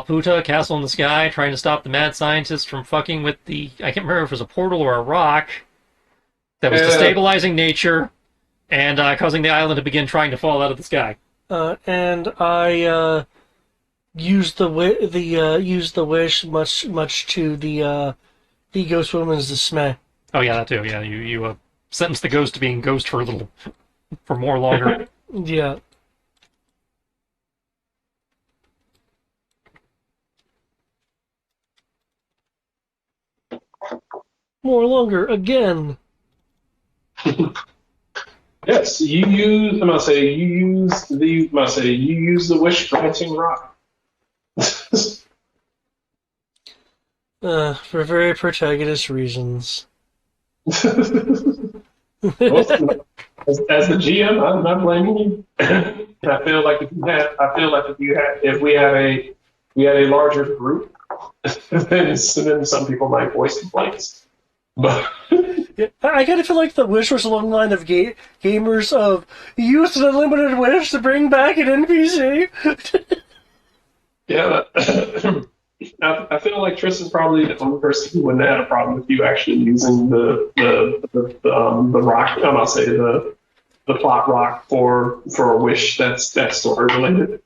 Laputa, Castle in the Sky, trying to stop the mad scientist from fucking with the... I can't remember if it was a portal or a rock that was Uh, destabilizing nature and causing the island to begin trying to fall out of the sky. And I used the wish much to the ghost woman's dismay. Oh yeah, that too. Yeah, you sentenced the ghost to being ghost for a little... for more longer. Yeah. More longer again. yes, you use. I'm gonna say you use the. I'm gonna say you use the wish granting rock. For very protagonist reasons. As the GM, I'm not blaming you. I feel like if we had a larger group, then some people might voice complaints. But Yeah, I kind of feel like the wish was along the line of gamers of use an unlimited wish to bring back an NPC. yeah, I feel like Tristan's probably the only person who wouldn't have a problem with you actually using the rock. I'm not saying the plot rock for a wish that's story related.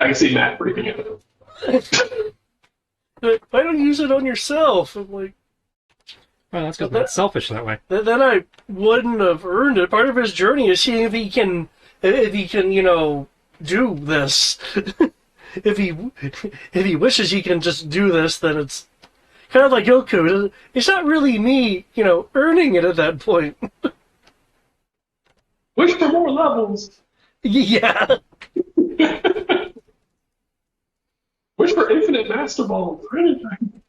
I can see Matt freaking out. But why don't you use it on yourself? I'm like, Well, that's because Matt's selfish that way. then I wouldn't have earned it. Part of his journey is seeing if he can, do this. if he wishes he can just do this, then it's kind of like Goku. It's not really me, earning it at that point. Wish for more levels. Yeah. Wish for infinite master balls or anything.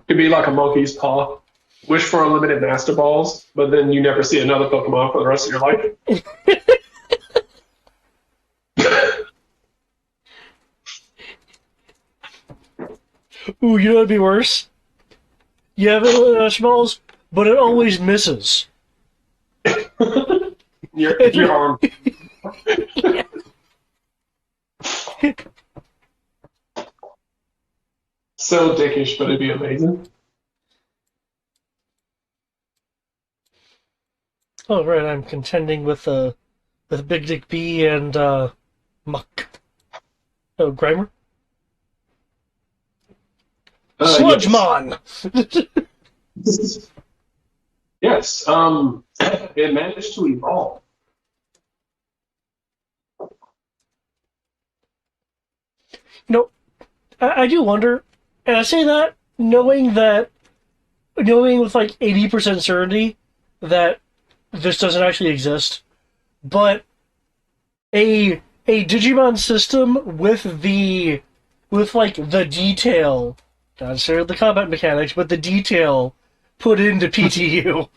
Could be like a monkey's paw. Wish for unlimited master balls, but then you never see another Pokemon for the rest of your life. Ooh, you know what'd be worse? You have it balls, but it always misses. Your arm. So dickish, but it'd be amazing. Oh right, I'm contending with Big Dick B and Muck. Oh, Grimer? Sludgemon! Yes. Yes. It managed to evolve. I do wonder, and I say that knowing with like 80% certainty that this doesn't actually exist, but a Digimon system with like the detail, not necessarily the combat mechanics, but the detail put into PTU.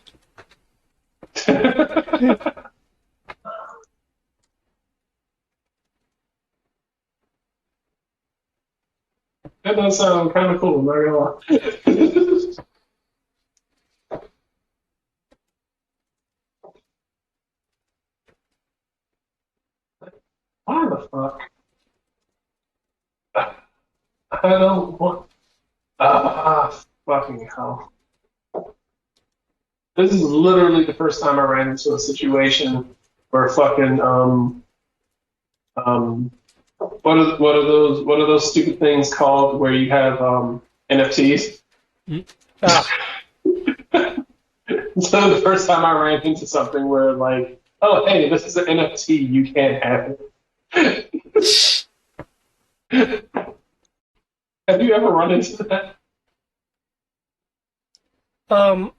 That does sound kind of cool, not gonna lie. Why the fuck? I don't want. Fucking hell. This is literally the first time I ran into a situation where fucking what are those stupid things called where you have NFTs? Ah, So the first time I ran into something where like, oh hey, this is an NFT, you can't have it. Have you ever run into that? um,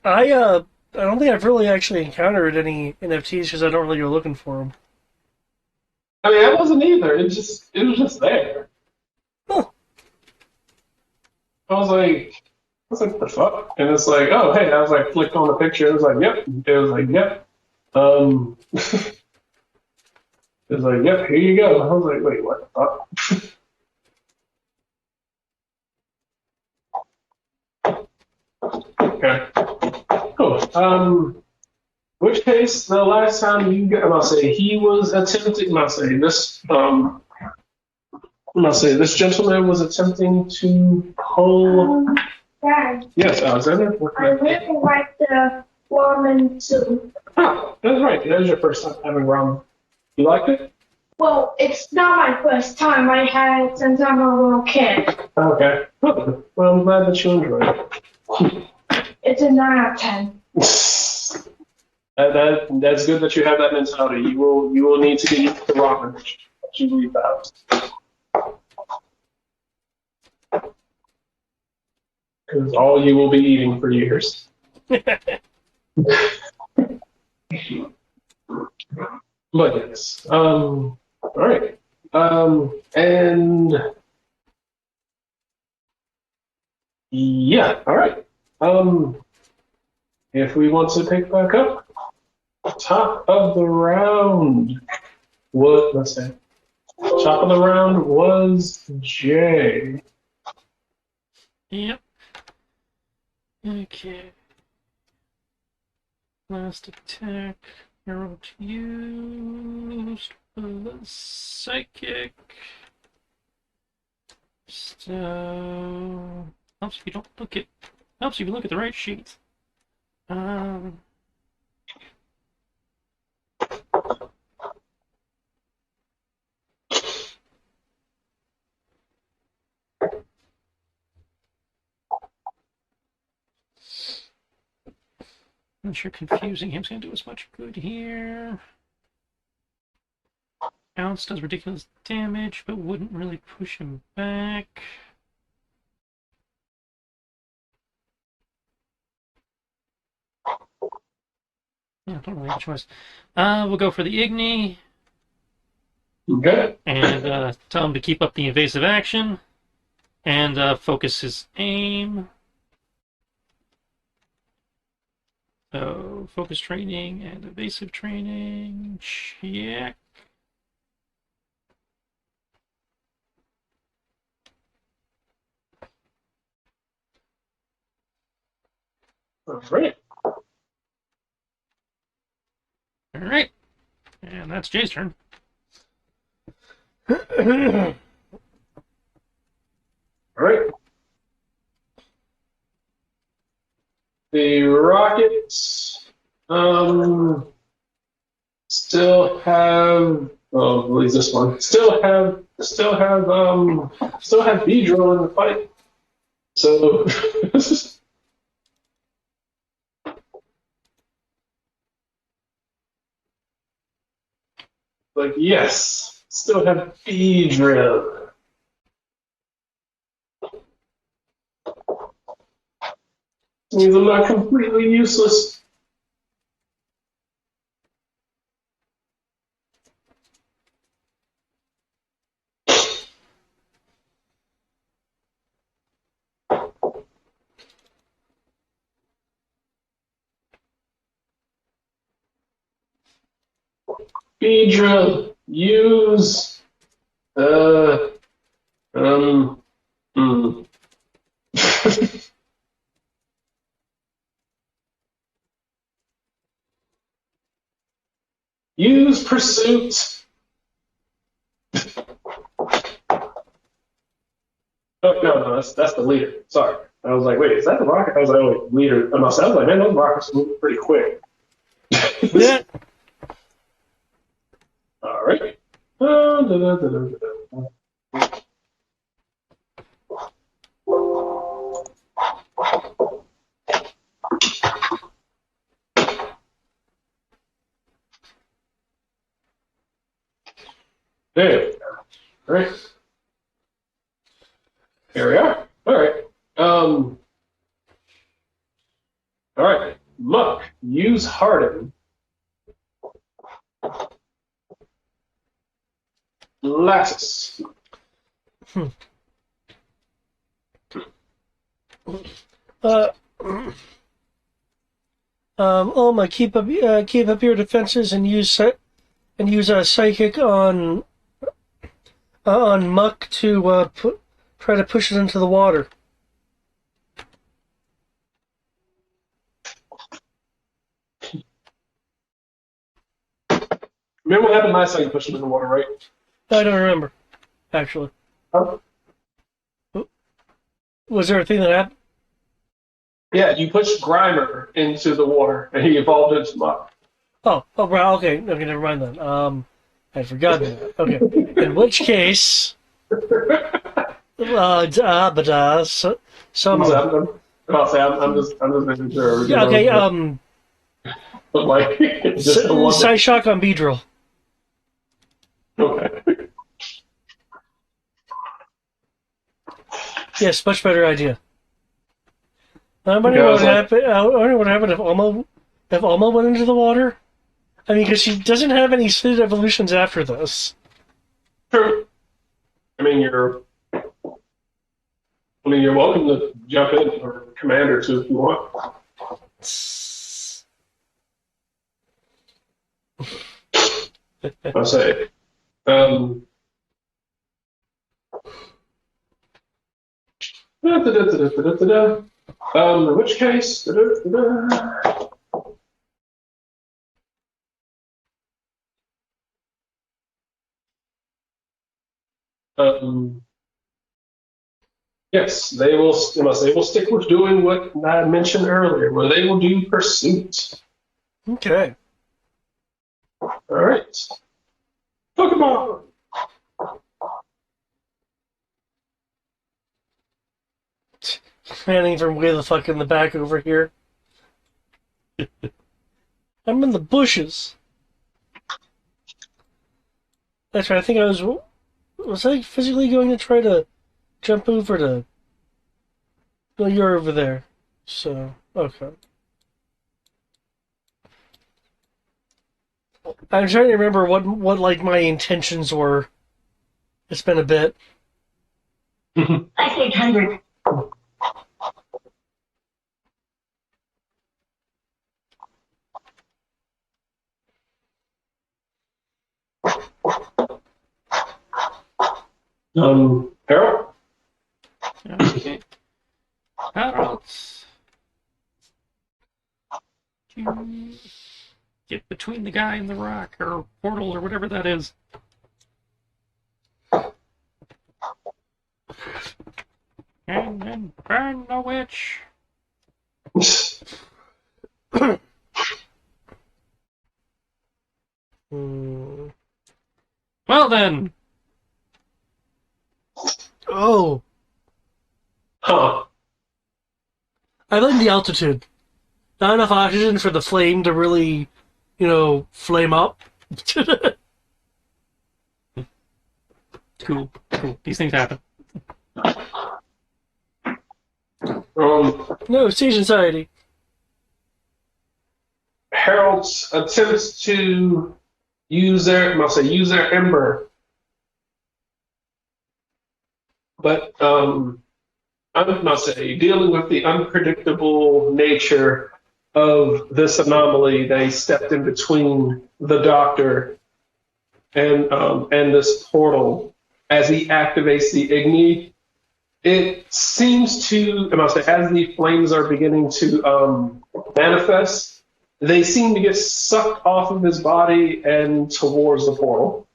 I don't think I've really actually encountered any NFTs because I don't really go looking for them. I mean, I wasn't either. It was just there. Huh. What the fuck? And it's like, oh hey, I was like, clicked on the picture. It was like, yep. It was like, yep. It was like, yep. Here you go. I was like, wait, what the fuck? Okay. Cool. Which case, the last time you got, I'm gonna say he was attempting. I'm gonna say this. I'm gonna say this gentleman was attempting to pull. Dad, Yes, Alexander. What I really like the ramen too. Ah, that's right. That was your first time having ramen. You liked it? Well, it's not my first time. I had it since I'm a little kid. Okay. Well, I'm glad that you enjoyed it. It's a 9 out of 10. That's good that you have that mentality. You will need to get used to ramen. You need that. Because all you will be eating for years. But yes. All right. And yeah. All right. If we want to pick back up, top of the round. What? Let's say. Top of the round was Jay. Yep. Okay. Last attack. Arrow used. Psychic. So helps if you don't look at. Helps if you look at the right sheet. Not sure confusing him's gonna do as much good here. Ounce does ridiculous damage, but wouldn't really push him back. Yeah, don't really have a choice. We'll go for the Igni Okay. and tell him to keep up the invasive action and focus his aim. So, focus training and evasive training. Check. All right. All right. And that's Jay's turn. All right. The Rockets still have oh, at least this one still have Beedrill in the fight. So like yes, still have Beedrill. Means I'm not completely useless. Beedrill, use um hmm. Use pursuit. Oh no, that's the leader. Sorry. I was like, wait, is that the rocket? I was like, oh, leader. And I was like, man, those rockets move pretty quick. Yeah. All right. There. All right. Here we are. All right. All right. Muck. Use harden. Lattice. Uh, Oma, keep up your defenses and use a psychic on Muck to try to push it into the water. Remember what happened last time you pushed him in the water, right? I don't remember, actually. Huh? Was there a thing that happened? Yeah, you pushed Grimer into the water, and he evolved into mud. Oh, right, okay, never mind then. I'd forgotten that. Okay, in which case, I'm, some, I'm about to say, I'm just making sure because yeah, I okay, was like, just the one. Psyshock on Beedrill. Okay. Yes, much better idea. I'm Okay, wondering I what was would like, happen. I wonder what happened if Alma went into the water. I mean, because she doesn't have any suited evolutions after this. true. I mean, you're, you're welcome to jump in or commander too if you want. I'll say. Um, in which case, um, yes, they will stick with doing what I mentioned earlier, where they will do pursuit. Okay. All right, Pokemon. Manning from way the fuck in the back over here. I'm in the bushes. That's right. I think was I physically going to try to jump over to. Well, you're over there. So okay. I'm trying to remember what like my intentions were. It's been a bit. I think 100. Harold. Okay. How to get between the guy and the rock or portal or whatever that is. And then burn the witch. Hmm. Well then, Oh, Huh. I like the altitude. Not enough oxygen for the flame to really, flame up. cool. These things happen. No, stage anxiety. Harold's attempts to use their ember, but I'm not say dealing with the unpredictable nature of this anomaly. They stepped in between the doctor and this portal as he activates the Igni. It seems to, I must say, as the flames are beginning to manifest, they seem to get sucked off of his body and towards the portal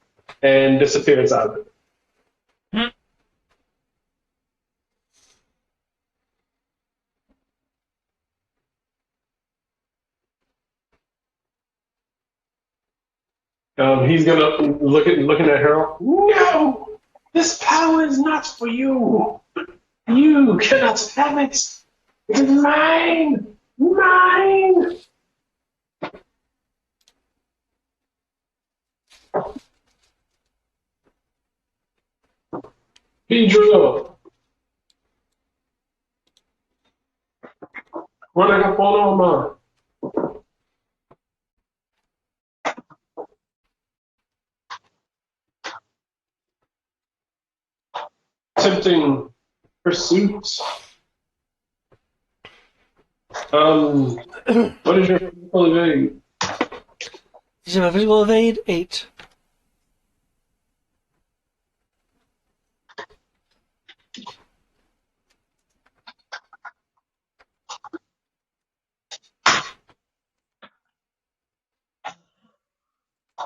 and disappear inside of it. Hmm. He's gonna looking at Harold. No, this power is not for you. You cannot have it. It is mine, mine. Pedro, what I got going on, man? Tempting pursuit. What is your physical evade? Is my physical evade 8?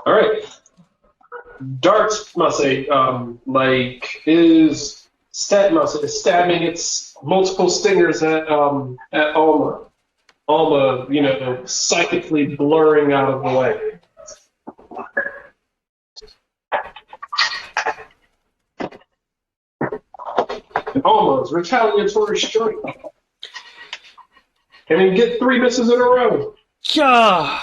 All right. Dart must say, must say, stabbing its multiple stingers at Alma. Alma, psychically blurring out of the way. And Alma's retaliatory strike. Can he get 3 misses in a row? Yeah.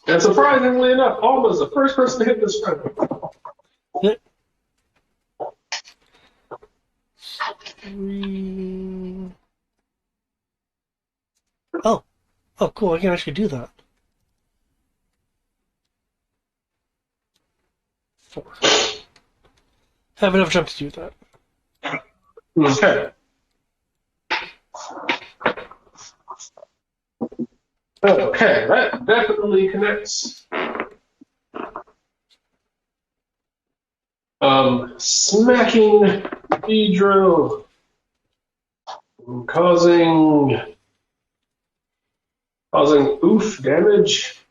And surprisingly enough, Alma's the first person to hit this round. Oh. Oh, cool. I can actually do that. 4. Have enough jump to do that. Okay. Okay, that definitely connects. Smacking Pedro, causing oof damage.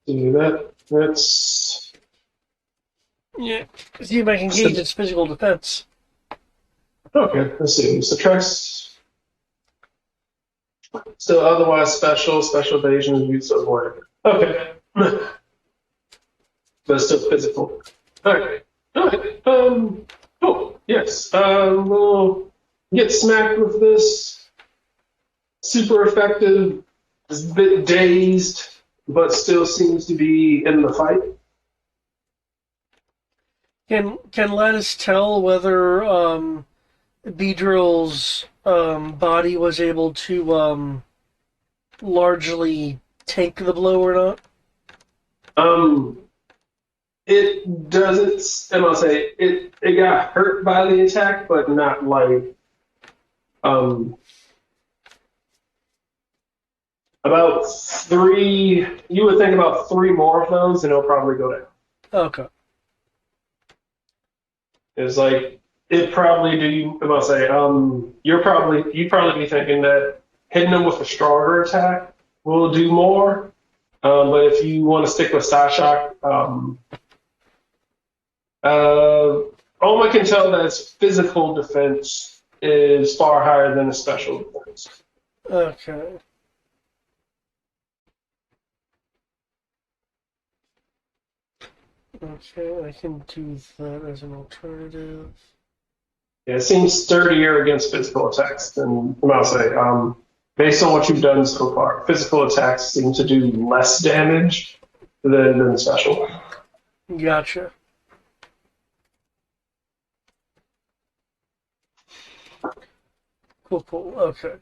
Do that. That's Yeah. See if I can engage its physical defense. okay. Let's see. Subtracts. Still otherwise special evasion is used to avoid. Okay. But it's still physical. Okay. Okay. Oh, yes. We'll get smacked with this. Super effective. Is a bit dazed, but still seems to be in the fight. Can Lattice tell whether Beedrill's body was able to largely tank the blow or not? It doesn't. I must say it got hurt by the attack, but not like about 3. You would think about 3 more of those, and it'll probably go down. Okay. It's like it probably do. I must say, you'd probably be thinking that hitting them with a stronger attack will do more. But if you want to stick with Psyshock, all I can tell that its physical defense is far higher than its special defense. Okay. Okay, I can do that as an alternative. Yeah, it seems sturdier against physical attacks than I'll say. Based on what you've done so far, physical attacks seem to do less damage than special. Gotcha. Cool, cool. Okay.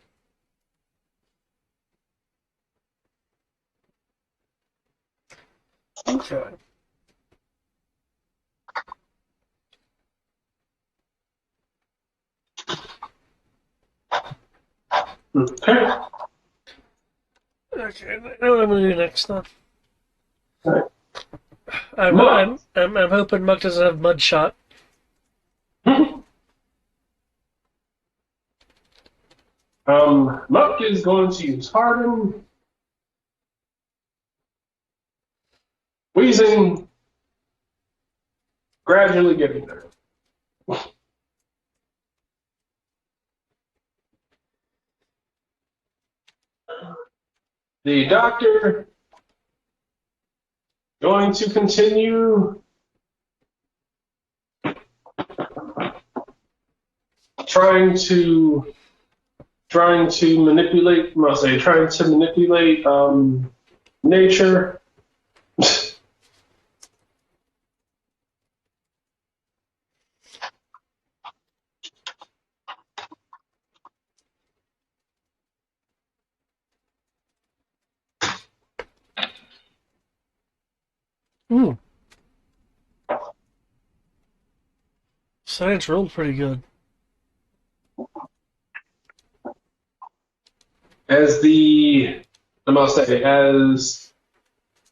Okay. Okay. Okay, I know what I'm gonna do next then. Right. I'm hoping Muck doesn't have mud shot. Muck is going to use Harden. Wheezing, gradually getting there. The doctor going to continue trying to manipulate. Must say trying to manipulate nature. Hmm. Science rolled pretty good. As the I must say as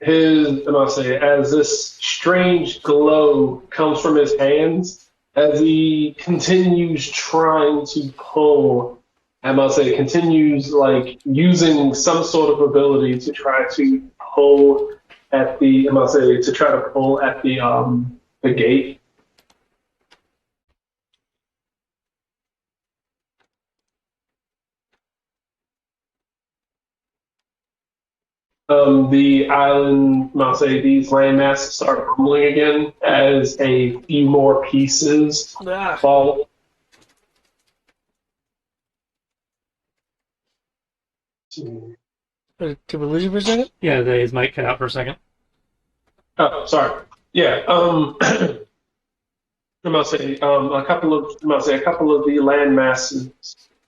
and I'll say, as this strange glow comes from his hands, as he continues trying to pull, and I'll say, continues like using some sort of ability to try to pull at the, and I'll say, to try to pull at the gate. The island, I'll say, these landmasses start crumbling again as a few more pieces Ah, fall. did we lose you for a second? Yeah, his mic cut out for a second. Oh, sorry. Yeah. I must say, a couple of the land masses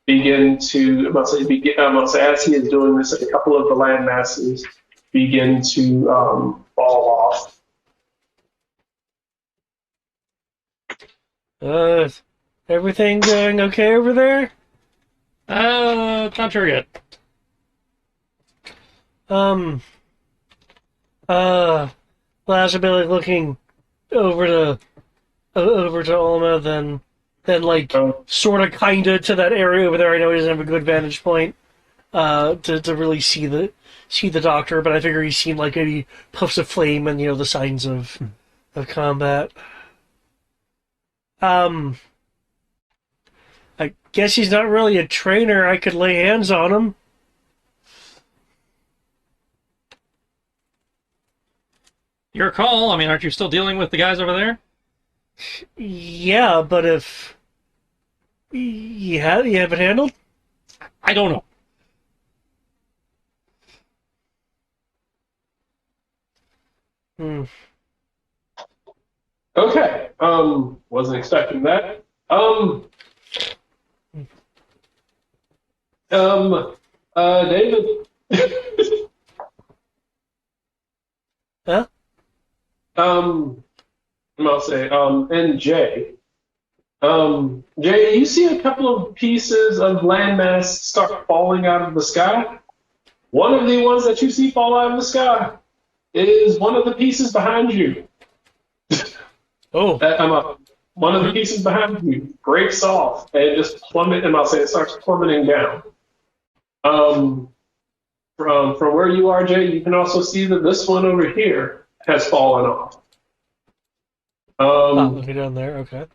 begin to, I must say, as he is doing this, a couple of the land masses begin to fall off. Uh, everything going okay over there? Not sure yet. Um, last I'd be like looking over to Alma, then like Um, sort of kinda to that area over there. I know he doesn't have a good vantage point, to really see the doctor, but I figure he's seen like maybe puffs of flame and the signs of combat. Um, I guess he's not really a trainer. I could lay hands on him. Your call. I mean, aren't you still dealing with the guys over there? Yeah, but if you have it handled. I don't know. Hmm. okay. Wasn't expecting that. David. Huh? um, I'll say, and Jay. Jay, you see a couple of pieces of landmass start falling out of the sky. One of the ones that you see fall out of the sky is one of the pieces behind you. Oh. One of the pieces behind you breaks off and just and I'll say it starts plummeting down. Um, from where you are, Jay, you can also see that this one over here has fallen off. Look down there. Okay.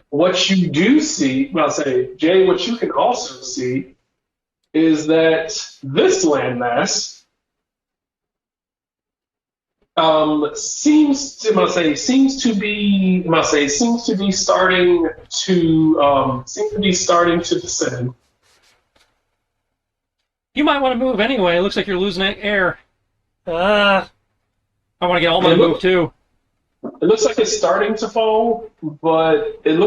What you do see, I'll say, Jay, what you can also see is that this landmass seems to be starting to descend. You might want to move anyway. It looks like you're losing air. Ah. I want to get Alma to move too. It looks like it's starting to fall, but it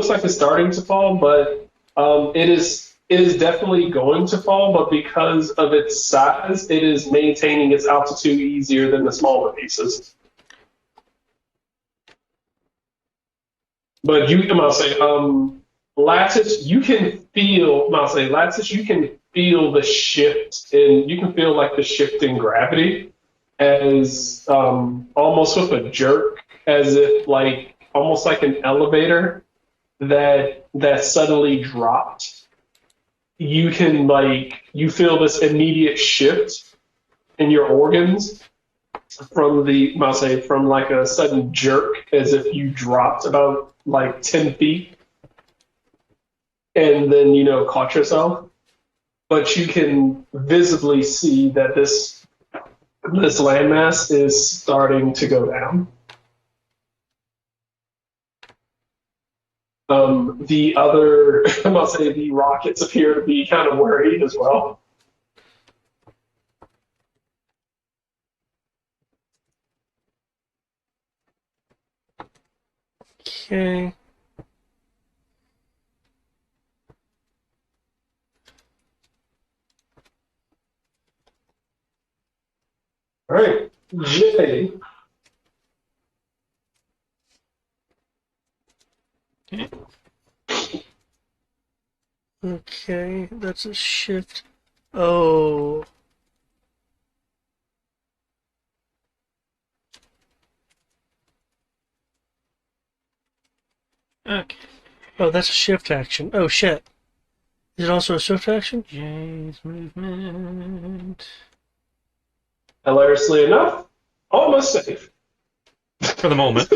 is definitely going to fall. But because of its size, it is maintaining its altitude easier than the smaller pieces. But Lattice, you can feel. Lattice, you can feel the shift in. You can feel like the shift in gravity as almost with a jerk, as if like almost like an elevator that suddenly dropped. You can you feel this immediate shift in your organs from like a sudden jerk, as if you dropped about like 10 feet and then caught yourself. But you can visibly see that this landmass is starting to go down. The other, I must say, the rockets appear to be kind of worried as well. Okay. All right, Jay. Okay, that's a shift. Oh. Okay. Oh, that's a shift action. Oh, shit. Is it also a swift action? Jay's movement. Hilariously enough, almost safe. For the moment.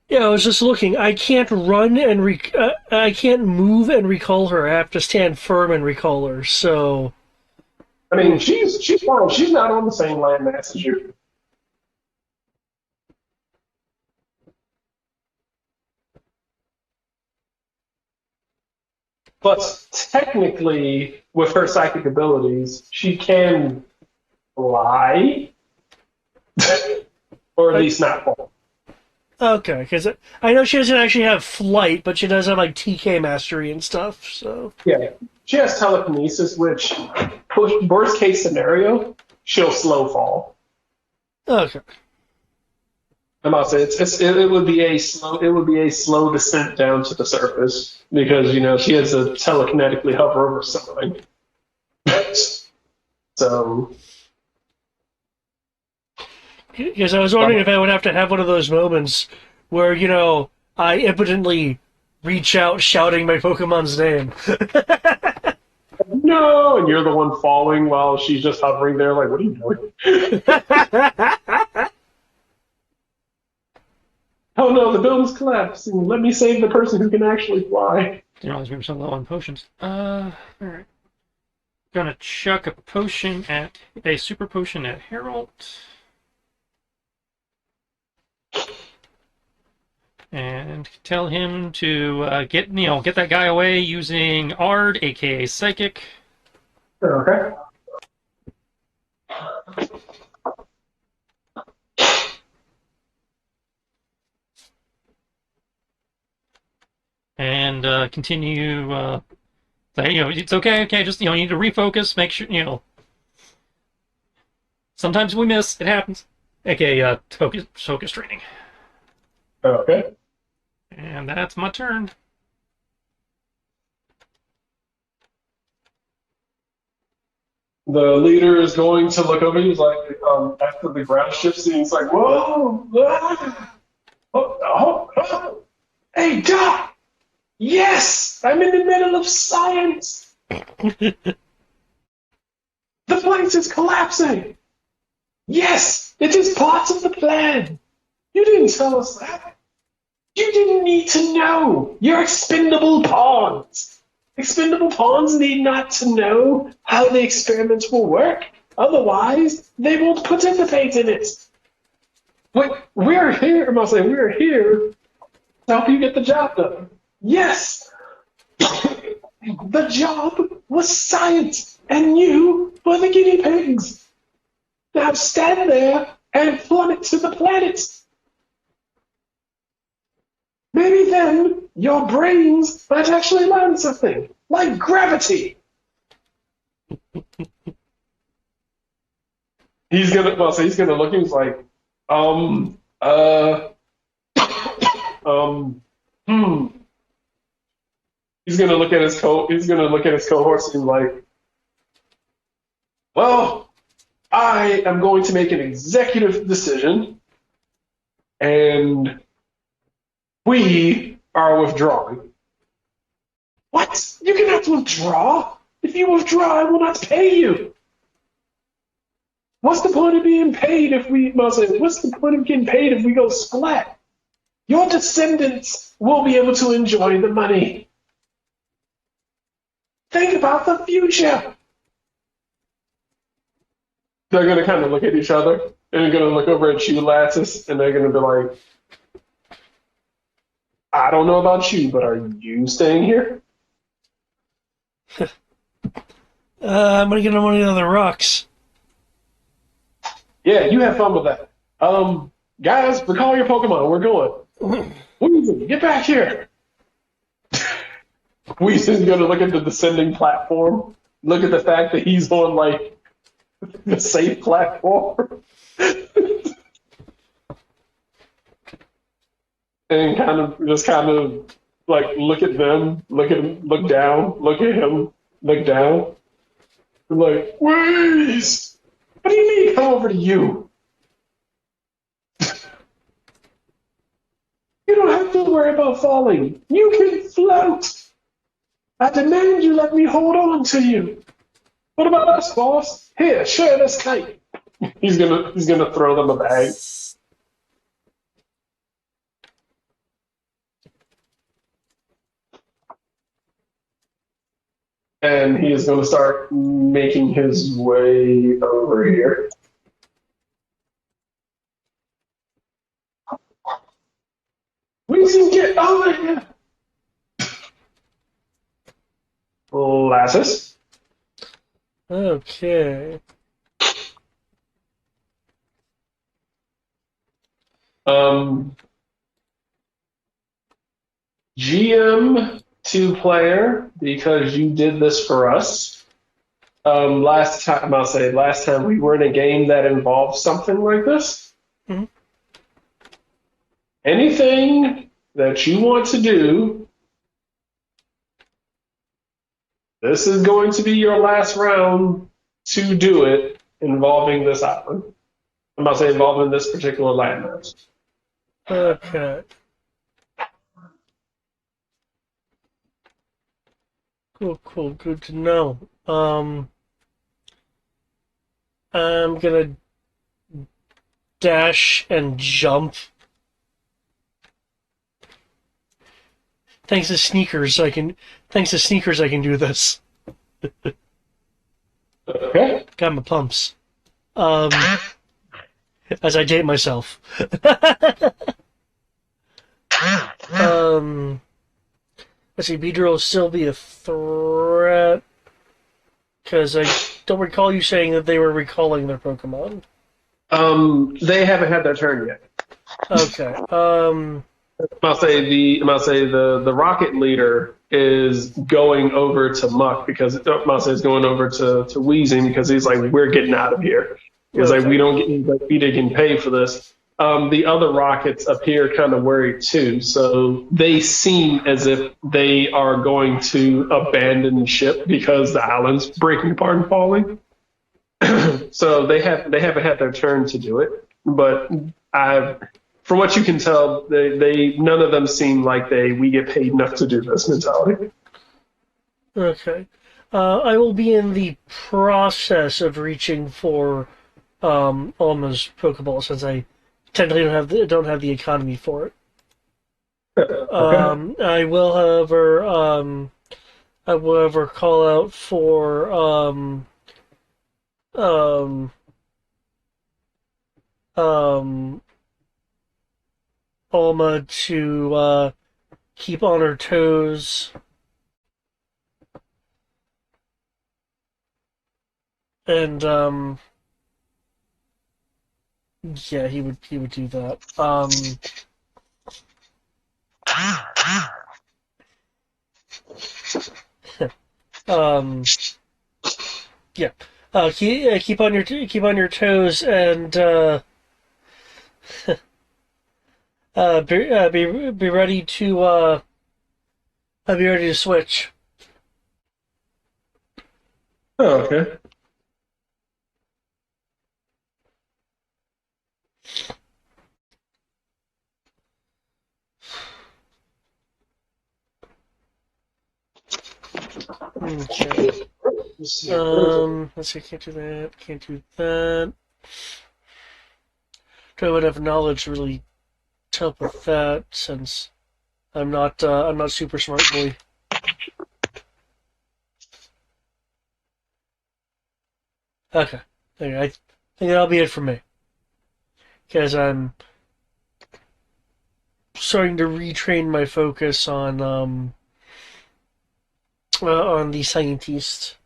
Yeah, I was just looking. I can't run and I can't move and recall her. I have to stand firm and recall her. So, I mean, she's fine. She's not on the same landmass as you. But technically, with her psychic abilities, she can fly, or at I, least not fall. okay, because I know she doesn't actually have flight, but she does have like TK mastery and stuff. So, Yeah, she has telekinesis, which, worst case scenario, she'll slow fall. okay. I'm about to say it would be a slow descent down to the surface because she has to telekinetically hover over something. So Because I was wondering if I would have to have one of those moments where, I impotently reach out shouting my Pokemon's name. no, and you're the one falling while she's just hovering there. Like, what are you doing? Oh no, the building's collapsing. Let me save the person who can actually fly. Didn't realize we were so low on potions. Alright. Gonna chuck a super potion at Harold. And tell him to get that guy away using Ard, aka Psychic. Okay. And continue. It's okay. Okay, just you need to refocus. Make sure. Sometimes we miss. It happens. Okay, focus training. Okay. And that's my turn. The leader is going to look over. He's like, after the ground shifts, he's like, whoa, ah, oh. Hey, Doc! Yes! I'm in the middle of science! The place is collapsing! Yes! It is part of the plan! You didn't tell us that! You didn't need to know! You're expendable pawns! Expendable pawns need not to know how the experiments will work. Otherwise, they won't participate in it. We're here, I must say, we're here to help you get the job done. Yes! The job was science, and you were the guinea pigs. Now stand there and plummet to the planet. Maybe then your brains might actually learn something, like gravity. He's gonna look. He's like, um, hmm. He's gonna look at his cohorts and be like, well, I am going to make an executive decision, and we are withdrawing. What? You cannot withdraw. If you withdraw, I will not pay you. What's the point of being paid if what's the point of getting paid if we go splat? Your descendants will be able to enjoy the money. Think about the future. They're going to kind of look at each other, and they're going to look over at you, Lattice, and they're going to be like, I don't know about you, but are you staying here? I'm gonna get on one of the other rocks. Yeah, you have fun with that. Guys, recall your Pokemon. We're going. Weezy, get back here. Weezy's going to look at the descending platform, look at the fact that he's on, like, the safe platform. And kind of like look at them, look at him, look down, look at him, look down. I'm like, Wheeze! What do you mean come over to you? You don't have to worry worry about falling. You can float. I demand you let me hold on to you. What about us, boss? Here, share this kite. He's gonna throw them a bag. And he is gonna start making his way over here. We can get over here. Lassus. Okay. GM to player, because you did this for us. Last time we were in a game that involved something like this. Mhm. Anything that you want to do, this is going to be your last round to do it involving this island. I'm about to say involving this particular landmass. Okay. Cool. Good to know. I'm gonna dash and jump. Thanks to sneakers, I can do this. Okay. Got my pumps. As I date myself. Let's see, Beedrill will still be a threat. Because I don't recall you saying that they were recalling their Pokemon. They haven't had their turn yet. Okay. I'll say the rocket leader is going over to Muck because I'll say is going over to Wheezing because he's like, we're getting out of here. He's like, we don't get like we didn't pay for this. The other rockets appear kind of worried too, so they seem as if they are going to abandon ship because the island's breaking apart and falling. So they haven't had their turn to do it, but from what you can tell, they none of them seem like we get paid enough to do this mentality. Okay. I will be in the process of reaching for Alma's Pokeball since I technically don't have the economy for it. Okay. I will, however, call out for um, Alma to keep on her toes and yeah, he would do that. Um, yeah. Keep on your toes and be ready to be ready to switch. Oh, okay. Okay. Let's see. Can't do that. Can't do that. Don't have enough knowledge to really help with that since I'm not super smart boy. Okay. I think that'll be it for me. Because I'm starting to retrain my focus on the scientist.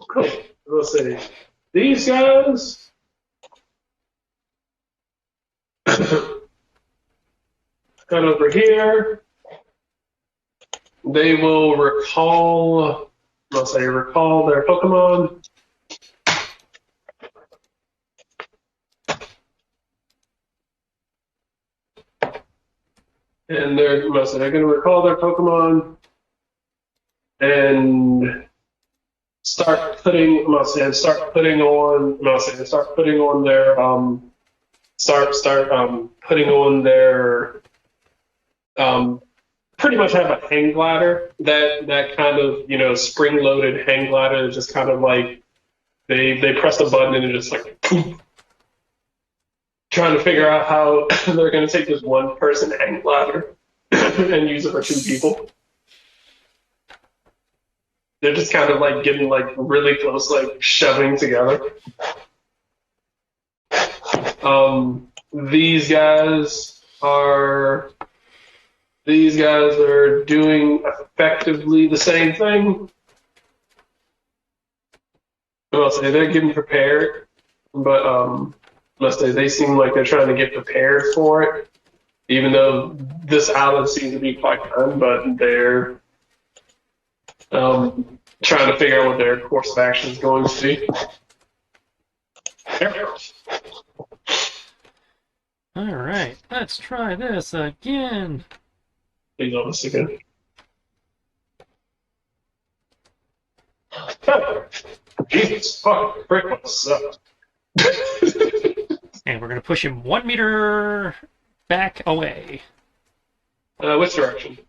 Cool. We'll see. These guys Cut over here. They will recall, I'll say recall their Pokemon. And they're going to recall their Pokemon and start putting on their putting on their pretty much have a hang glider, that kind of, spring loaded hang glider, just kind of like they press a button and it just like poof, trying to figure out how they're going to take this one person hang glider and use it for two people. They're just kind of like getting like really close, like shoving together. These guys are doing effectively the same thing. I'll say they're getting prepared, but let's say they seem like they're trying to get prepared for it, even though this island seems to be quite fun, but they're trying to figure out what their course of action is going to be. All right, let's try this again. Please on this again. Jesus fucking frick, what's up? And we're going to push him 1 meter back away. Which direction?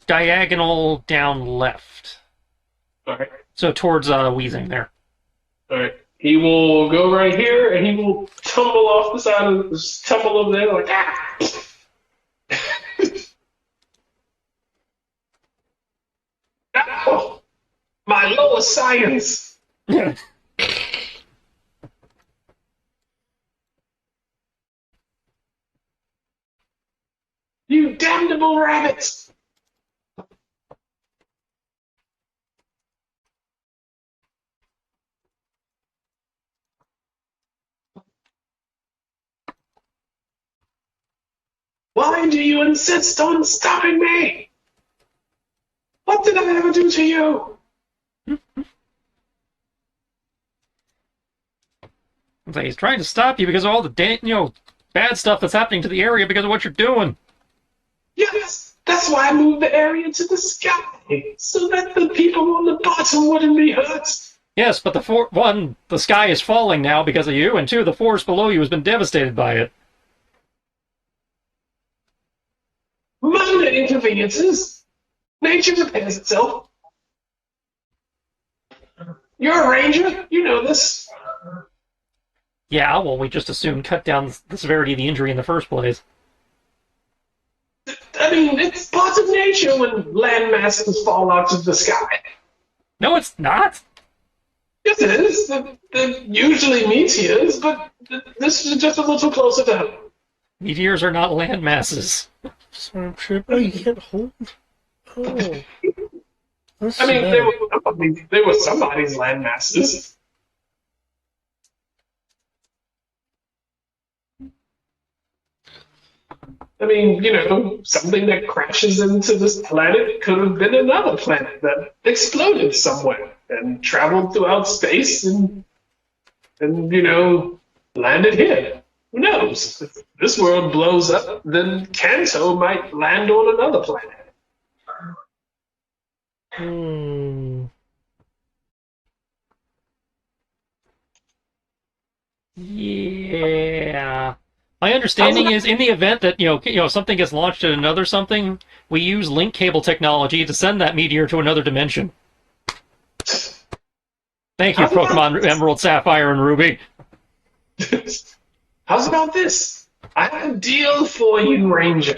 Diagonal down left. Alright. So towards Wheezing there. Alright. He will go right here and he will tumble off the side of tumble over there like ah! Ow! My lower science! You damnable rabbits! Why do you insist on stopping me? What did I ever do to you? So he's trying to stop you because of all the bad stuff that's happening to the area because of what you're doing. Yes, that's why I moved the area to the sky, so that the people on the bottom wouldn't be hurt. Yes, but the sky is falling now because of you, and 2, the forest below you has been devastated by it. Minor inconveniences. Nature repairs itself. You're a ranger. You know this. Yeah, well, we just assumed cut down the severity of the injury in the first place. I mean, it's part of nature when land masses fall out of the sky. No, it's not. Yes, it is. They're usually meteors, but this is just a little closer to home. Meteors are not land masses. Sorry, trip. Oh, you can't hold. Oh. I mean, they were somebody's land masses. I mean, something that crashes into this planet could have been another planet that exploded somewhere and traveled throughout space and landed here. Who knows? If this world blows up, then Kanto might land on another planet. Yeah. My understanding is, in the event that something gets launched at another something, we use link cable technology to send that meteor to another dimension. Thank you, Pokemon Emerald, Sapphire, and Ruby. How's about this? I have a deal for you, Ranger.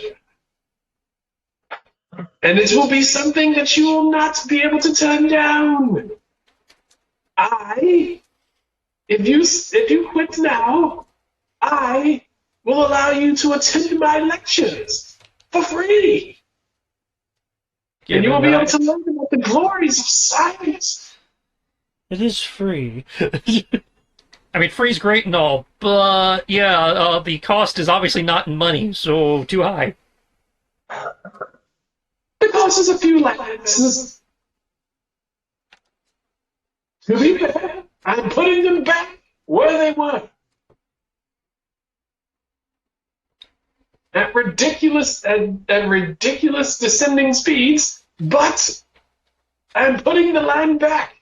And it will be something that you will not be able to turn down. If you quit now, I will allow you to attend my lectures for free. And you will be able to learn about the glories of science. It is free. I mean, free's great and all, but yeah, the cost is obviously not in money, so too high. It costs us a few lakhs. To be fair, I'm putting them back where they were. At ridiculous descending speeds, but I'm putting the land back.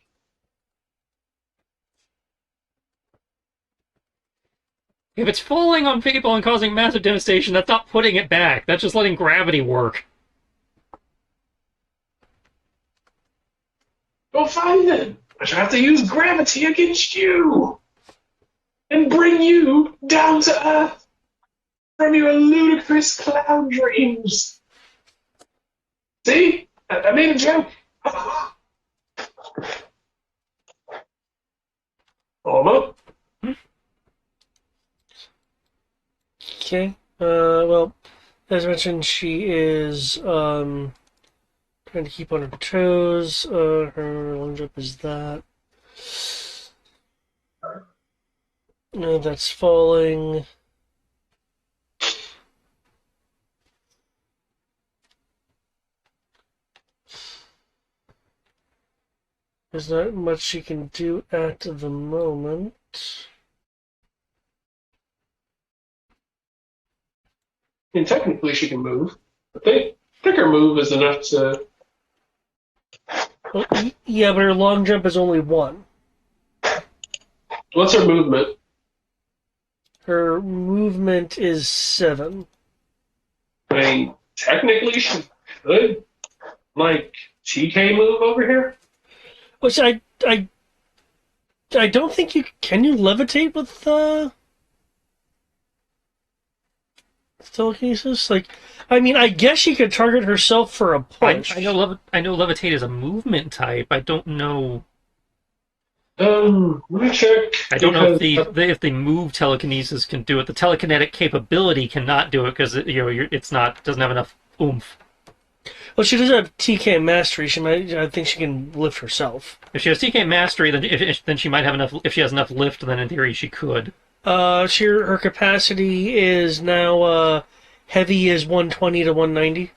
If it's falling on people and causing massive devastation, that's not putting it back. That's just letting gravity work. Go find them. I shall have to use gravity against you and bring you down to earth from your ludicrous cloud dreams. See? I made a joke. Almost. Okay. Well, as mentioned, she is trying to keep on her toes. Her long jump is that. No, that's falling. There's not much she can do at the moment. I mean, technically she can move. I think her move is enough to... Well, yeah, but her long jump is only one. What's her movement? Her movement is 7. I mean, technically she could, like, TK move over here. Which I don't think you can. You levitate with telekinesis? Like, I mean, I guess she could target herself for a push. I know levitate is a movement type. I don't know. Let me check. I don't know if the move telekinesis can do it. The telekinetic capability cannot do it because it's not doesn't have enough oomph. Well, she does have TK mastery. I think she can lift herself. If she has TK mastery, then she might have enough. If she has enough lift, then in theory she could. Her capacity is now heavy is 120 to 190.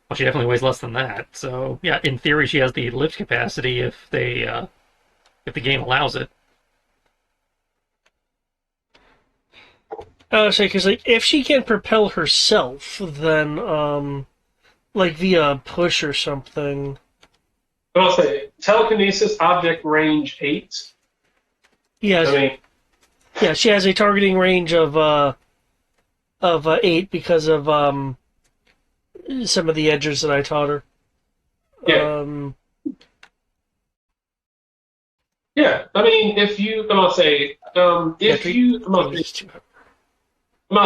Well, she definitely weighs less than that. So yeah, in theory she has the lift capacity if the game allows it. Say because like if she can propel herself, then like via push or something. I'll say telekinesis object range 8. Yeah, yeah, she has a targeting range of 8 because of some of the edges that I taught her. Yeah. Yeah, I mean, if you, I'm gonna say, I'm gonna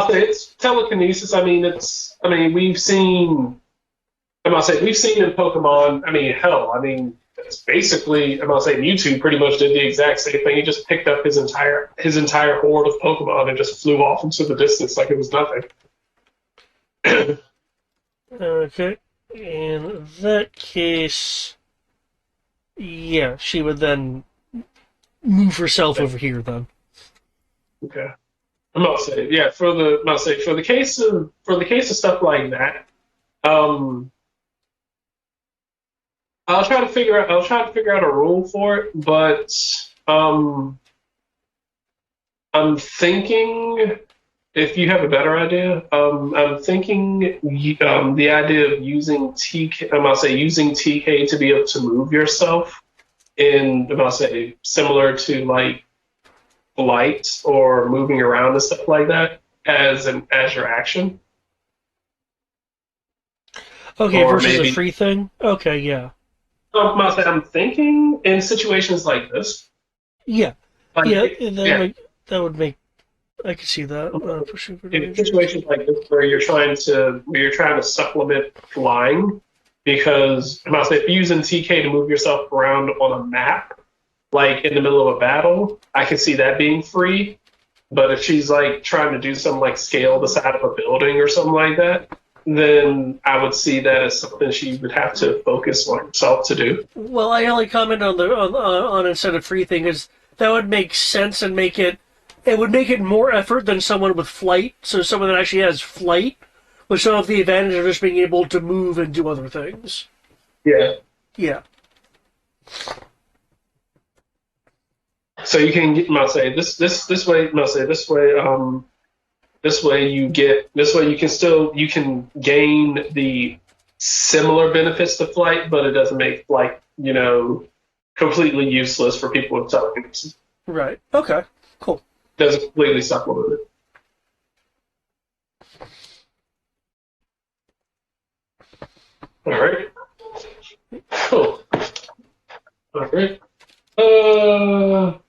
say it's telekinesis. We've seen in Pokemon. I mean, hell, I mean, it's basically, I'm gonna say Mewtwo pretty much did the exact same thing. He just picked up his entire horde of Pokemon and just flew off into the distance like it was nothing. Okay, in that case, yeah, she would then move herself over here then. Okay. I'm not saying, yeah, for the case of stuff like that, I'll try to figure out a rule for it, but I'm thinking if you have a better idea, I'm thinking the idea of using using TK to be able to move yourself similar to like flight or moving around and stuff like that as your action. Okay, Or versus maybe, a free thing? Okay, yeah. I'm thinking in situations like this. Yeah. Like, That would make I could see that. Pushing for in situations like this where you're trying to supplement flying, because if you're using TK to move yourself around on a map, like in the middle of a battle, I can see that being free. But if she's like trying to do some like scale the side of a building or something like that, then I would see that as something she would have to focus on herself to do. Well, I only comment on the on instead of free thing is that would make sense and make it would make it more effort than someone with flight. So someone that actually has flight would still have the advantage of just being able to move and do other things. Yeah. Yeah. So you can get, I'll say this way, I'll say this way, this way you can gain the similar benefits to flight, but it doesn't make flight, completely useless for people with telekinesis. Right. Okay. Cool. It doesn't completely supplement it. All right. Cool. All right.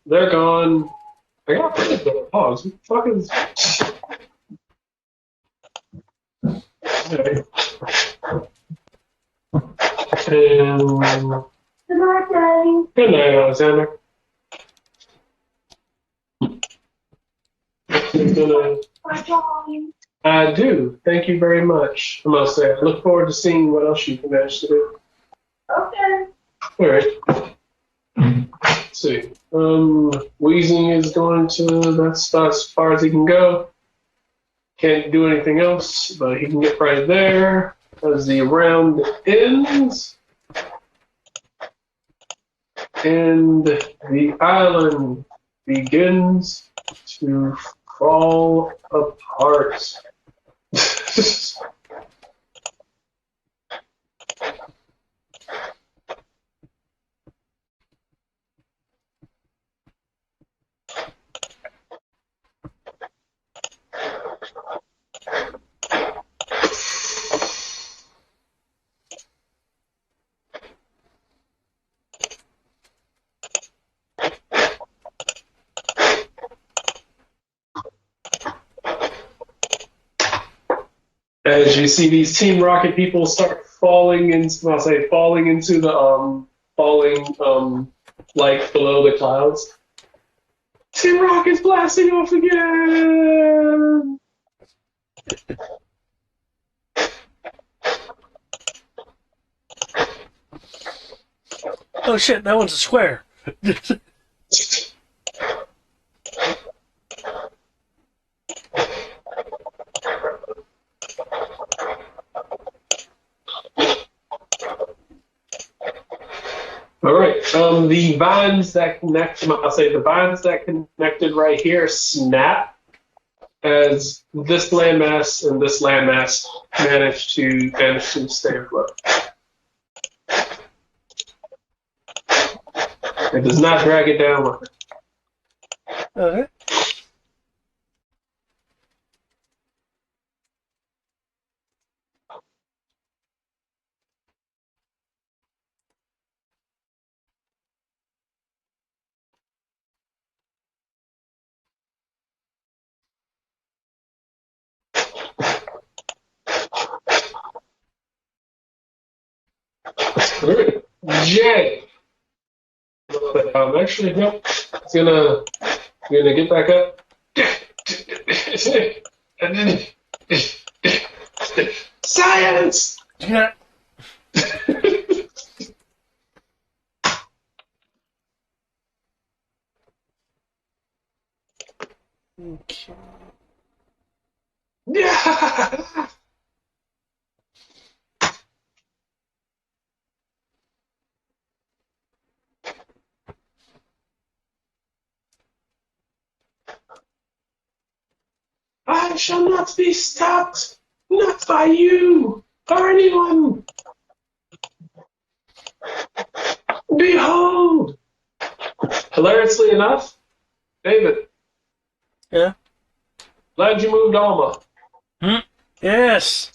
They're gone. I got the hogs. What the fuck is? Okay. And Good night, Daddy. good night, Alexander. Bye-bye. I do. Thank you very much. I must say, I look forward to seeing what else you can manage to do. Okay. All right. Let's see. Wheezing is going to that's about as far as he can go. Can't do anything else, but he can get right there as the round ends. And the island begins to fall apart. As you see these Team Rocket people start falling into the like below the clouds. Team Rocket's blasting off again. Oh shit! That one's a square. All right. The vines that connect, I'll say the vines that connected right here snap as this landmass and this landmass manage to stay afloat. It does not drag it down with it. Okay. All right. Jay. Actually, no. It's gonna get back up. Science. Yeah. Okay. Yeah. I shall not be stopped, not by you or anyone. Behold! Hilariously enough, David, Yeah. glad you moved Alma. Yes.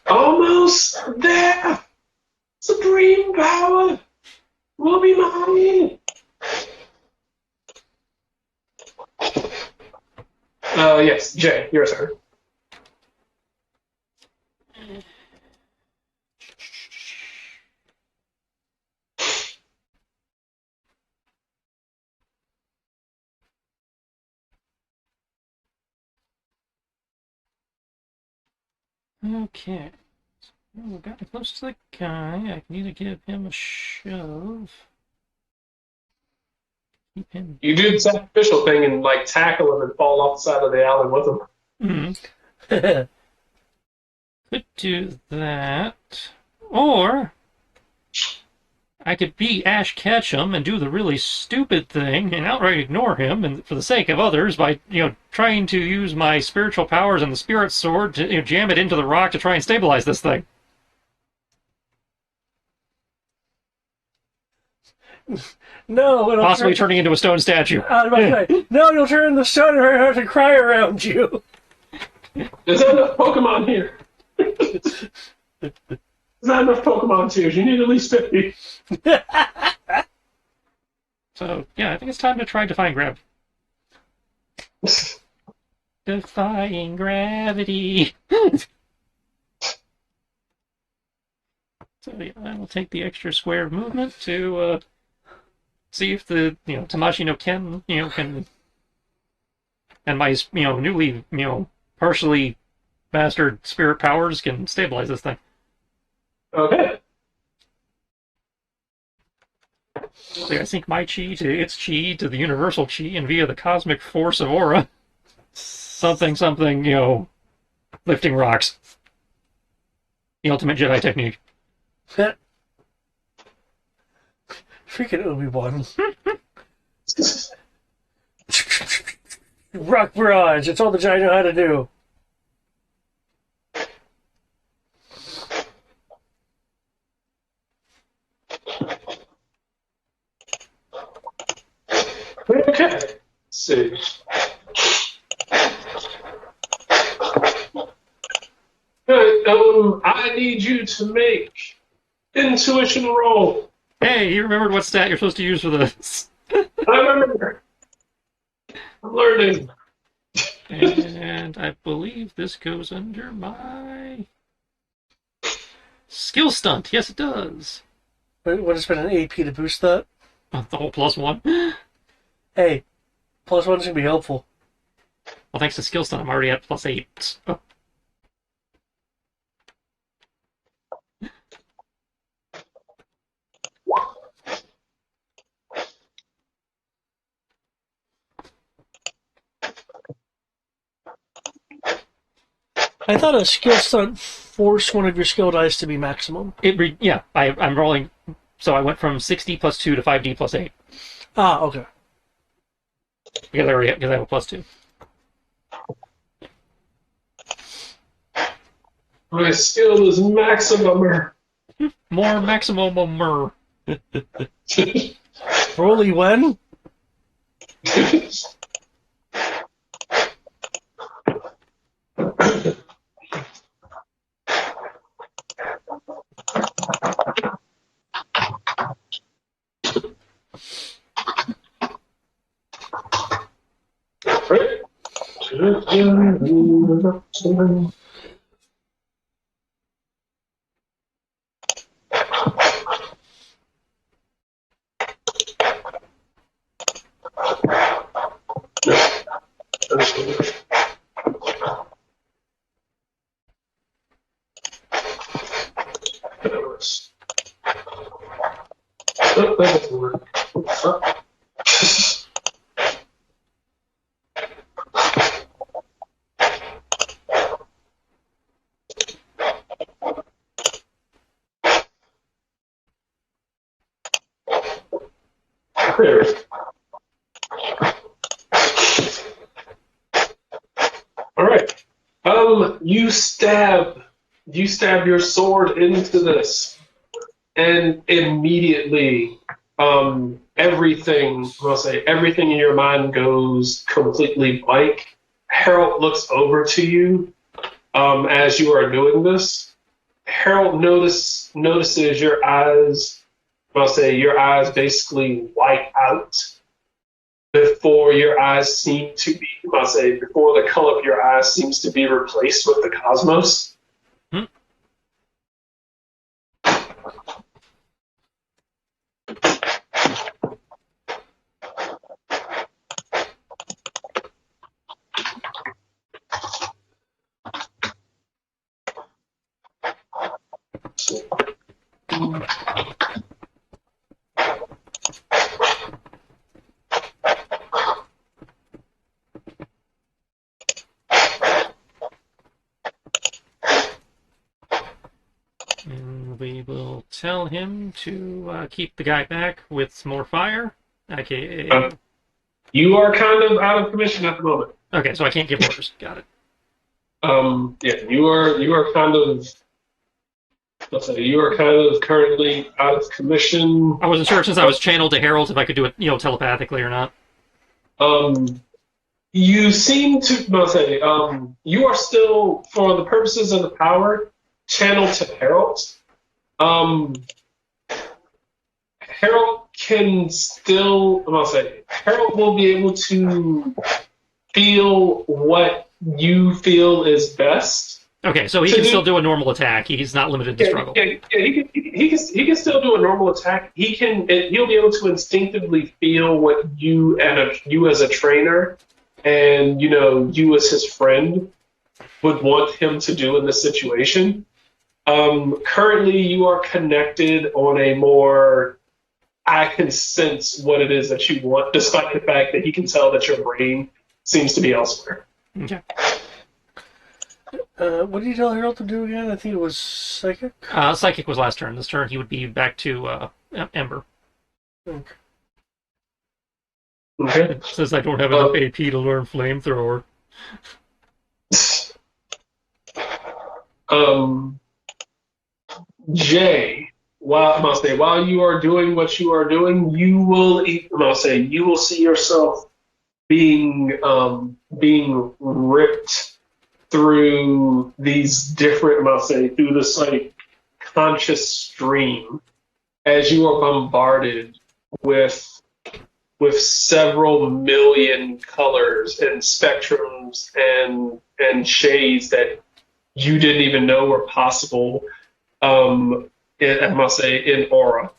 Almost there! Supreme Yes, Jay, your turn. Okay. Oh, got close to the guy. I can either give him a shove. Keep him. You do the sacrificial thing and like tackle him and fall off the side of the alley with him. Mm. Could do that. Or I could be Ash Ketchum and do the really stupid thing and outright ignore him, and for the sake of others, by trying to use my spiritual powers and the spirit sword to jam it into the rock to try and stabilize this thing. No, it'll Possibly turning into a stone statue. I was about to say, no, you'll turn the sun and have to cry around you. There's not enough Pokemon here. There's not enough Pokemon tears. You need at least 50. So, yeah, I think it's time to try Defying Gravity. Defying Gravity. So, yeah, I will take the extra square of movement to see if the, Tamashi no Ken, can, and my, newly, partially mastered spirit powers can stabilize this thing. Okay. So I sync my chi to its chi to the universal chi, and via the cosmic force of aura, something, lifting rocks. The ultimate Jedi technique. Freaking Obi-Wan. Rock barrage. It's all the Jedi know how to do. Okay. Let's see. Good. I need you to make intuition roll. Hey, you remembered what stat you're supposed to use for this. I remember. I'm learning. And I believe this goes under my skill stunt. Yes, it does. What has been an AP to boost that? Oh, the whole +1. Hey, +1's going to be helpful. Well, thanks to skill stunt, I'm already at +8. Oh. I thought a skill stunt forced one of your skill dice to be maximum. I'm rolling. So I went from 6D +2 to 5D +8. Ah, okay. Because I have a +2. My skill is maximumer. More maximum. Rolly when? That doesn't work. There. All right. You stab your sword into this, and immediately, everything in your mind goes completely blank. Harold looks over to you, as you are doing this. Harold notices your eyes. Your eyes basically white out, before your eyes seem to be, I say, before the color of your eyes seems to be replaced with the cosmos. Hmm. And we will tell him to keep the guy back with more fire. Okay. You are kind of out of commission at the moment. Okay, so I can't give orders. Got it. Yeah, you are kind of, let's say, you are kind of currently out of commission. I wasn't sure since I was channeled to Harold if I could do it, telepathically or not. You seem to, let's say, you are still, for the purposes of the power, channeled to Harold. Harold can still, I'll say, Harold will be able to feel what you feel is best. Okay, so he can still do a normal attack. He's not limited to struggle. Yeah, he can still do a normal attack. He'll be able to instinctively feel what you as a trainer and you as his friend would want him to do in this situation. Currently, you are connected on a more I can sense what it is that you want, despite the fact that he can tell that your brain seems to be elsewhere. Okay. What did you tell Harold to do again? I think it was psychic. Psychic was last turn. This turn he would be back to Ember. Okay. Okay. Since I don't have enough AP to learn Flamethrower. Jay, while you are doing what you are doing, you will see yourself being ripped through these different, through this conscious stream as you are bombarded with several million colors and spectrums and shades that you didn't even know were possible. In aura.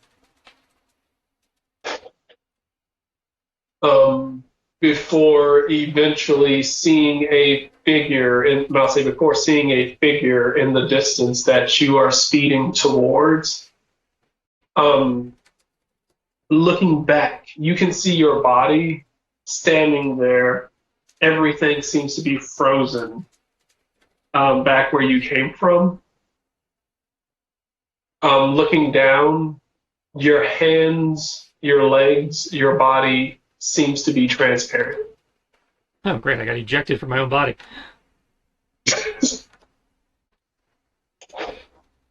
Before eventually seeing a figure, before seeing a figure in the distance that you are speeding towards, looking back, you can see your body standing there. Everything seems to be frozen back where you came from. Looking down, your hands, your legs, your body seems to be transparent. Oh, great. I got ejected from my own body.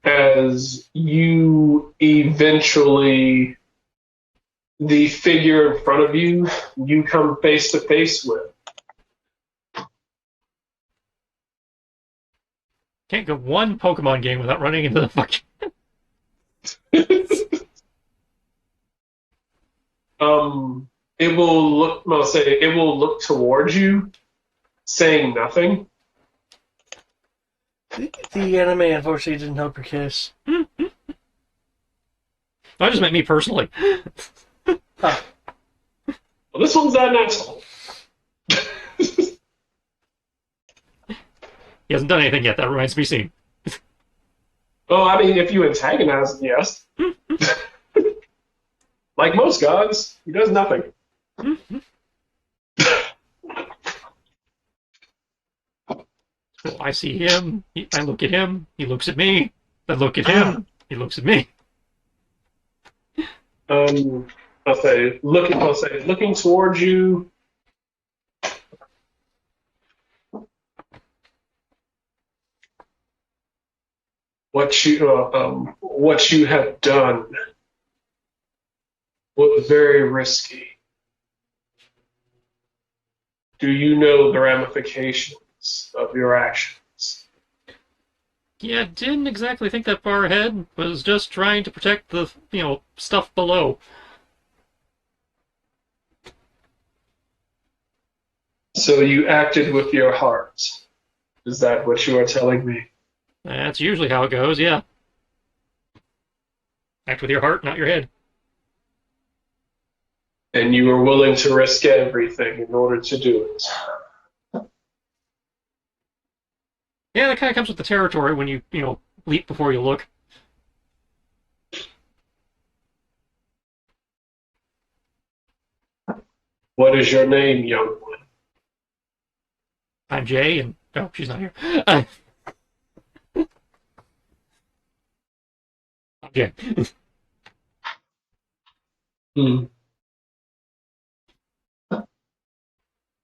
As you eventually, the figure in front of you, you come face to face with. Can't go one Pokemon game without running into the fucking... It will look towards you, saying nothing. The anime unfortunately didn't help your case. That just meant me personally. Well, this one's that asshole. He hasn't done anything yet. That remains to be seen. Oh, I mean, if you antagonize him, yes. Like most gods, he does nothing. Well, I see him. I look at him. He looks at me. I look at him. He looks at me. I'll say looking towards you. What you have done was very risky. Do you know the ramifications of your actions? Yeah, didn't exactly think that far ahead. Was just trying to protect the, stuff below. So you acted with your heart. Is that what you are telling me? That's usually how it goes, yeah. Act with your heart, not your head. And you were willing to risk everything in order to do it. Yeah, that kind of comes with the territory when you leap before you look. What is your name, young one? I'm Jay, and oh, she's not here. I'm Jay. Hmm.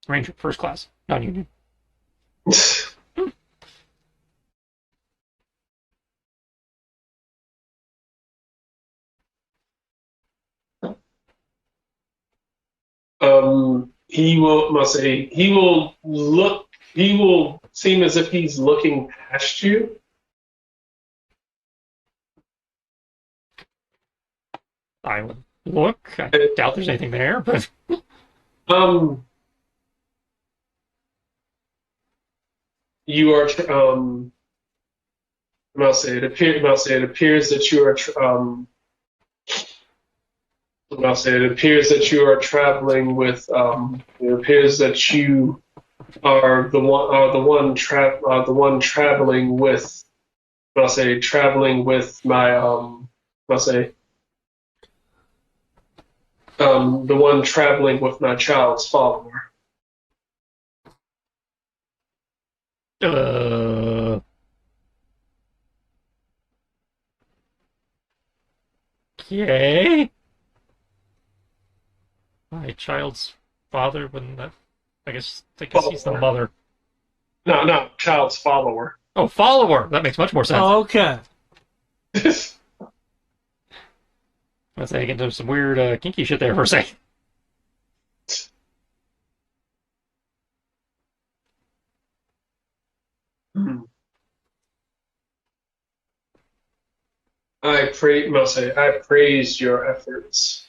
Ranger, first class, non-union. He will, must say, he will seem as if he's looking past you. I would look. I And, doubt there's anything there, but um, you are, it appears that you are, it appears that you are traveling with, it appears that you are the one traveling with, traveling with my, I'll say, the one traveling with my child's follower. uh, okay. My child's father, when that, I guess he's the Follower. mother. No, child's follower. Oh, follower. That makes much more sense. Okay. Let's say I get into some weird kinky shit there for a second. I praise your efforts.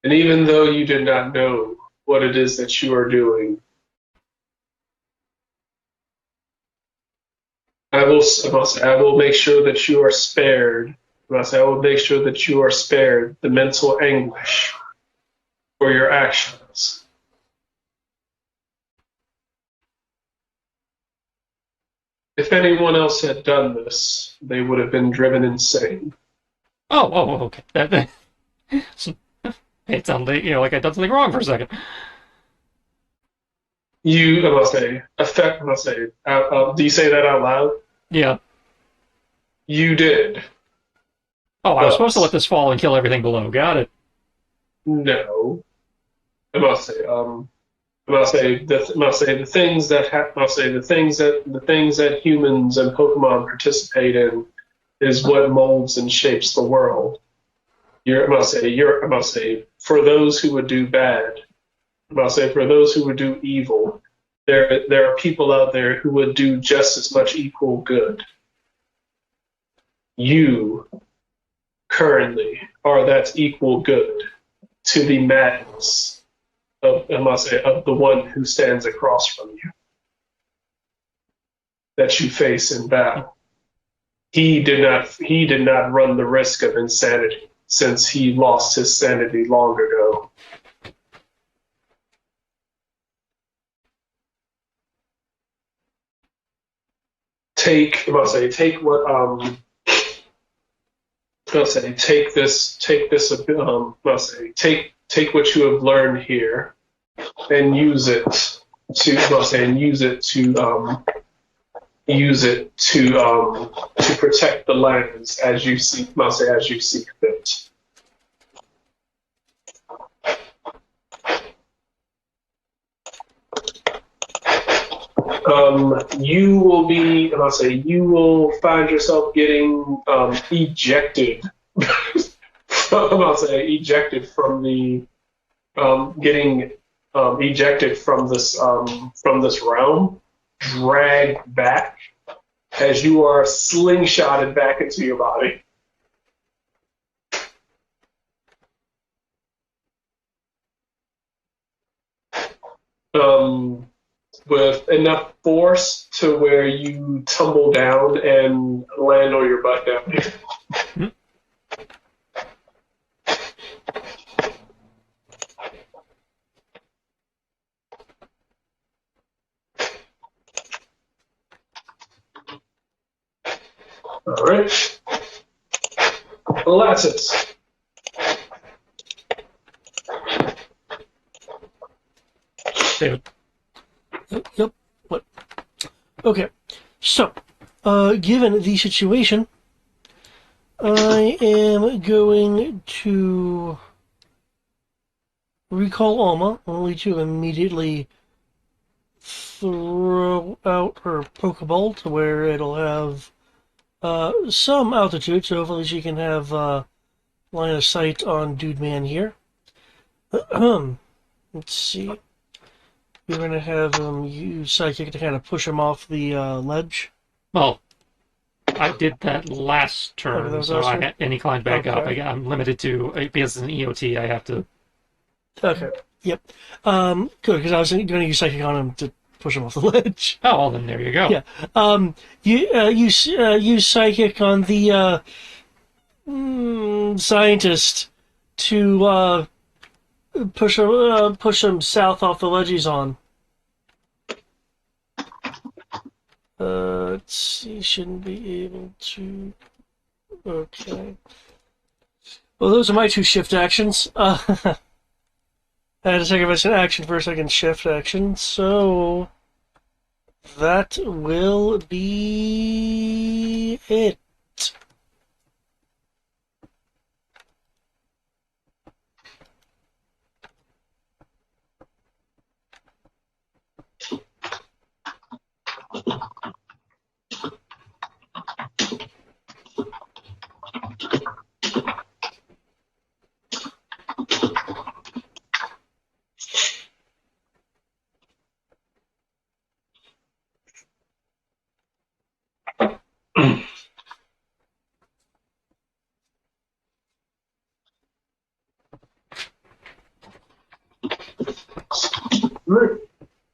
And even though you did not know what it is that you are doing, I will make sure that you are spared. I will make sure that you are spared the mental anguish for your actions. If anyone else had done this, they would have been driven insane. Okay. It sounded like I'd done something wrong for a second. You, I must say, do you say that out loud? Yeah. You did, Oh, I was supposed to let but this fall and kill everything below. Got it. no. I must say, I must say the things that must say the things that humans and Pokemon participate in is what molds and shapes the world. I must say, for those who would do bad, I must say, for those who would do evil, there are people out there who would do just as much equal good. You currently are that equal good to the madness of, I must say, of the one who stands across from you that you face in battle. He did not run the risk of insanity since he lost his sanity long ago. I must say, take what I must say, take this must say, take what you have learned here and use it to I must say, and to protect the lands as you see must say as you see fit. You will be, and I'll say, you will find yourself getting ejected. I'll say ejected from the getting ejected from this realm, dragged back as you are slingshotted back into your body. um, with enough force to where you tumble down and land on your butt down here. Hmm. All right. Lattice. David. Yep. What? Okay. So, given the situation, I am going to recall Alma, only to immediately throw out her Pokeball to where it'll have some altitude, so hopefully she can have line of sight on Dude Man here. Let's see. We're going to have him use Psychic to kind of push him off the ledge. Well, I did that last Okay, that turn, was so last turn? and he climbed back up. Okay. I'm limited to because it's an EOT. I have to. Okay. Yep. Good, because I was going to use Psychic on him to push him off the ledge. Oh, well, then there you go. Yeah. Use Psychic on the scientist to push him south off the ledge he's on. Let's see. Shouldn't be able to. Okay. Well, those are my two shift actions. I had to sacrifice an action for a second shift action, so that will be it.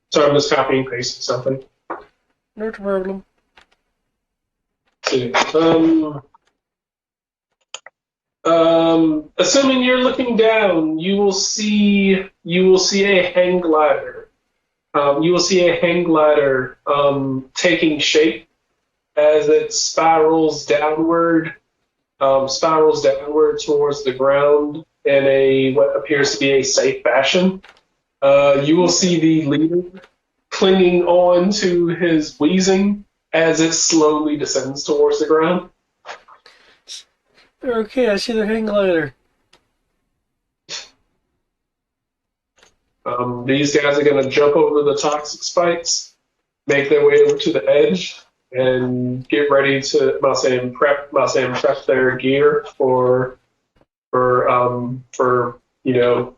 So I'm just copying and pasting something. No problem. See. Assuming you're looking down, you will see a hang glider. You will see a hang glider taking shape as it spirals downward towards the ground in a what appears to be a safe fashion. You will see the leader clinging on to his wheezing as it slowly descends towards the ground. Okay, I see the hang glider. These guys are going to jump over the toxic spikes, make their way over to the edge, and get ready to prep their gear for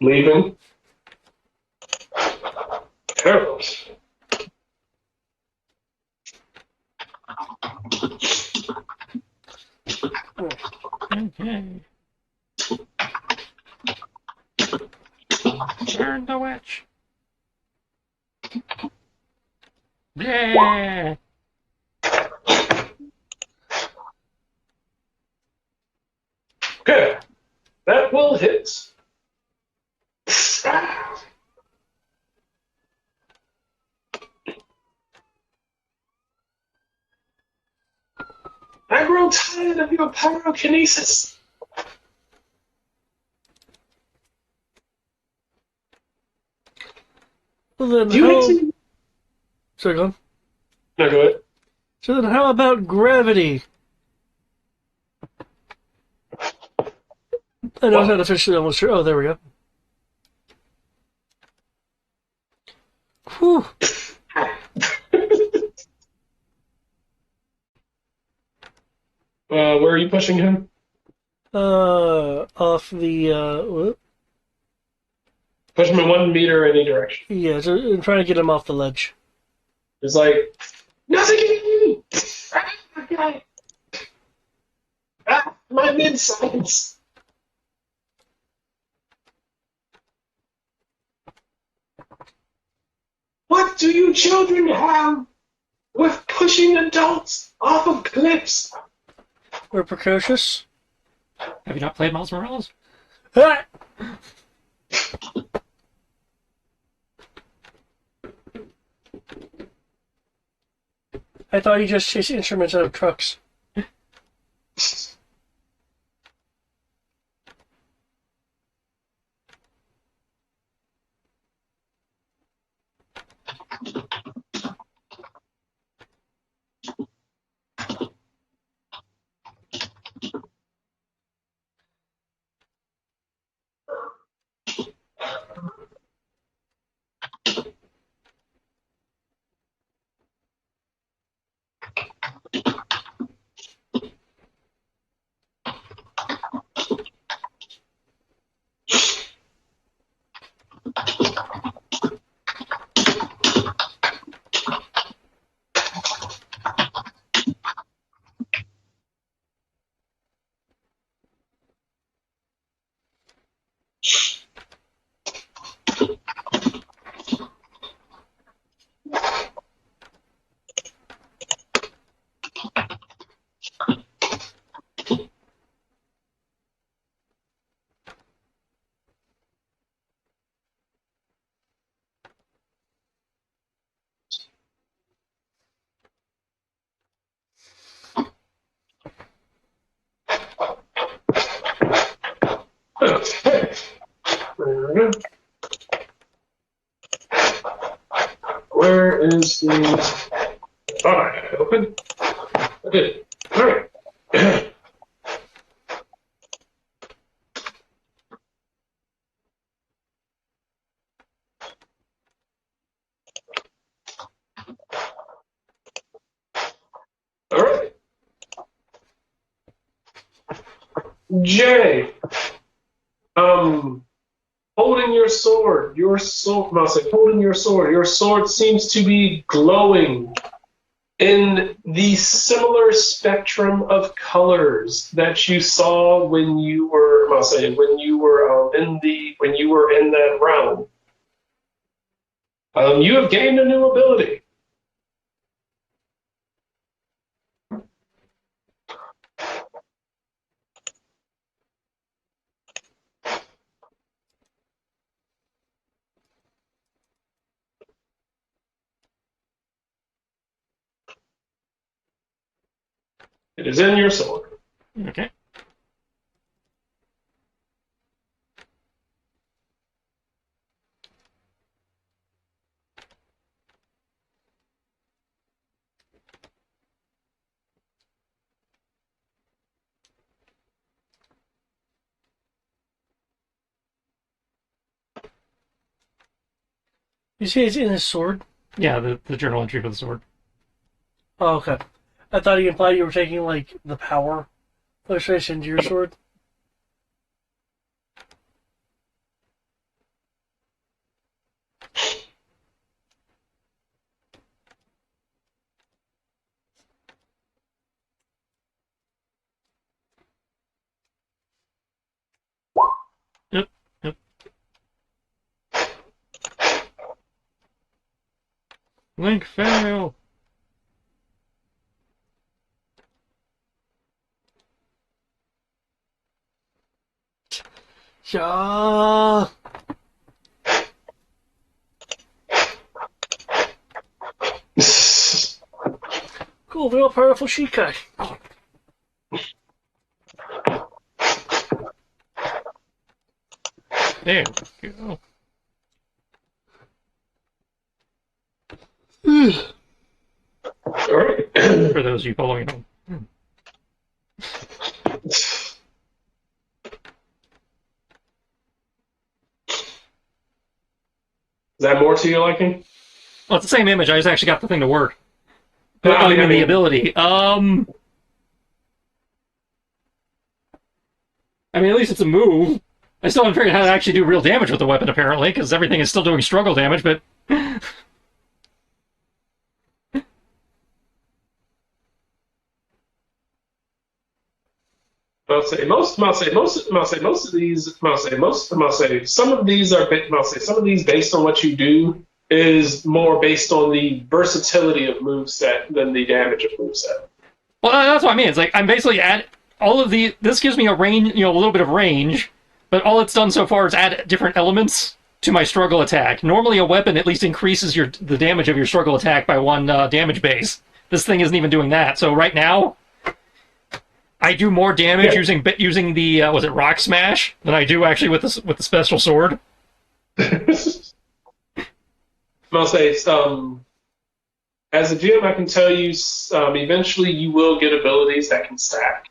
leaving. Harold. Okay. Turn the witch. Yeah. Okay, that will hit. I grow tired of your pyrokinesis. Well then, You need how? to. Sorry, go on. No, go ahead. So then, how about gravity? I know it's not officially almost sure. Oh, there we go. Whew. Where are you pushing him? Off the Push him in 1 meter any direction. yeah. So I'm trying to get him off the ledge. It's like nothing can you. Okay. My mid science. do you children have with pushing adults off of cliffs? We're precocious. Have you not played Miles Morales? Ah! I thought he just chased instruments out of trucks. Okay. There we go. Where is the... Thought I had it open. I did. All right. All right. Jay, holding your sword. Holding your sword. Your sword seems to be glowing in the similar spectrum of colors that you saw when you were, when you were in that realm. You have gained a new ability. It is in your sword. Okay. You see it's in his sword? Yeah, the journal entry for the sword. Oh, okay. I thought he implied you were taking, like, the power push into your sword. Yep. Yep. Link fail. Yeah. Cool, real powerful Shikai. There we go. All right. For those of you following at home. Is that more to your liking? Well, it's the same image. I just actually got the thing to work. No, Oh, you mean the mean- ability? I mean, at least it's a move. I still haven't figured out how to actually do real damage with the weapon, apparently, because everything is still doing struggle damage, but... Most of these, some of these are, some of these based on what you do is more based on the versatility of moveset than the damage of moveset. Well, that's what I mean. It's like I'm basically at all of the. This gives me a range, a little bit of range, but all it's done so far is add different elements to my struggle attack. Normally, a weapon at least increases the damage of your struggle attack by 1 damage base. This thing isn't even doing that. So right now, I do more damage using the was it Rock Smash than I do actually with the special sword. I'll say, as a GM, I can tell you, eventually you will get abilities that can stack.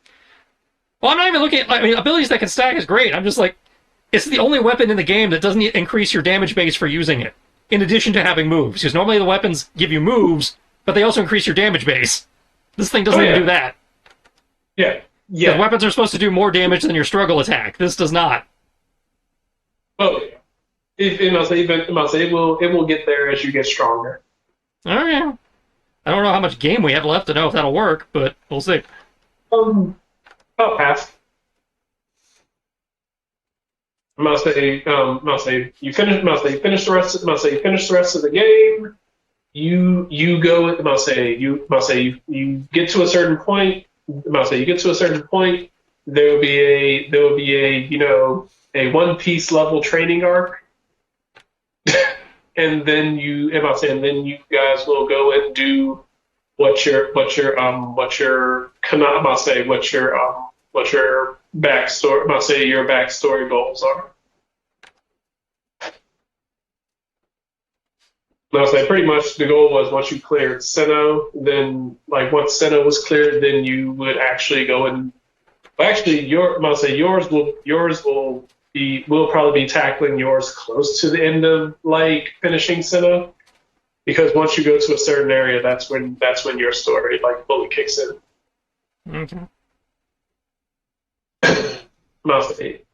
Well, I'm not even looking at. I mean, abilities that can stack is great. I'm just like, it's the only weapon in the game that doesn't increase your damage base for using it, in addition to having moves. Because normally the weapons give you moves, but they also increase your damage base. This thing doesn't even do that. Yeah. The weapons are supposed to do more damage than your struggle attack. This does not. Oh, it will get there as you get stronger. Okay. I don't know how much game we have left to know if that'll work, but we'll see. About half. You finish the rest. You finish the rest of the game. You go. You get to a certain point. You get to a certain point. There will be a One Piece level training arc, and then you guys will go and do what your backstory, your backstory goals are. I'll say pretty much the goal was once you cleared Sinnoh, then once Sinnoh was cleared, then you would actually go and yours will probably be tackling yours close to the end of finishing Sinnoh, because once you go to a certain area, that's when your story fully kicks in. Okay.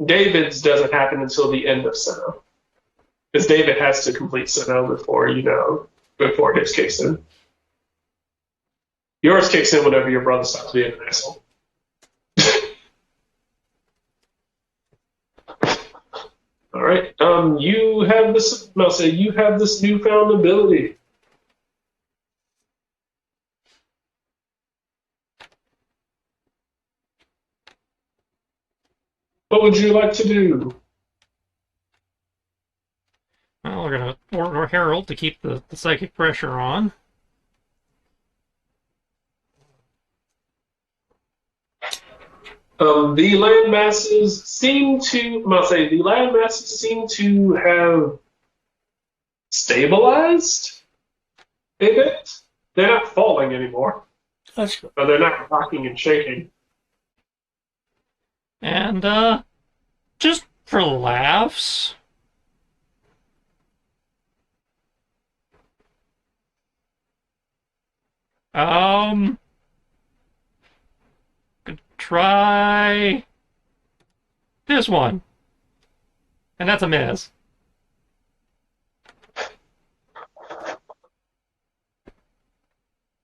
David's doesn't happen until the end of Sinnoh, because David has to complete Sinnoh before his kicks in. Yours kicks in whenever your brother stops being an asshole. All right. You have this. You have this newfound ability. What would you like to do? Well, we're going to order Herald to keep the psychic pressure on. The land masses seem to have stabilized a bit. They're not falling anymore. That's good. But they're not rocking and shaking. And, just for laughs, could try this one. And that's a miss.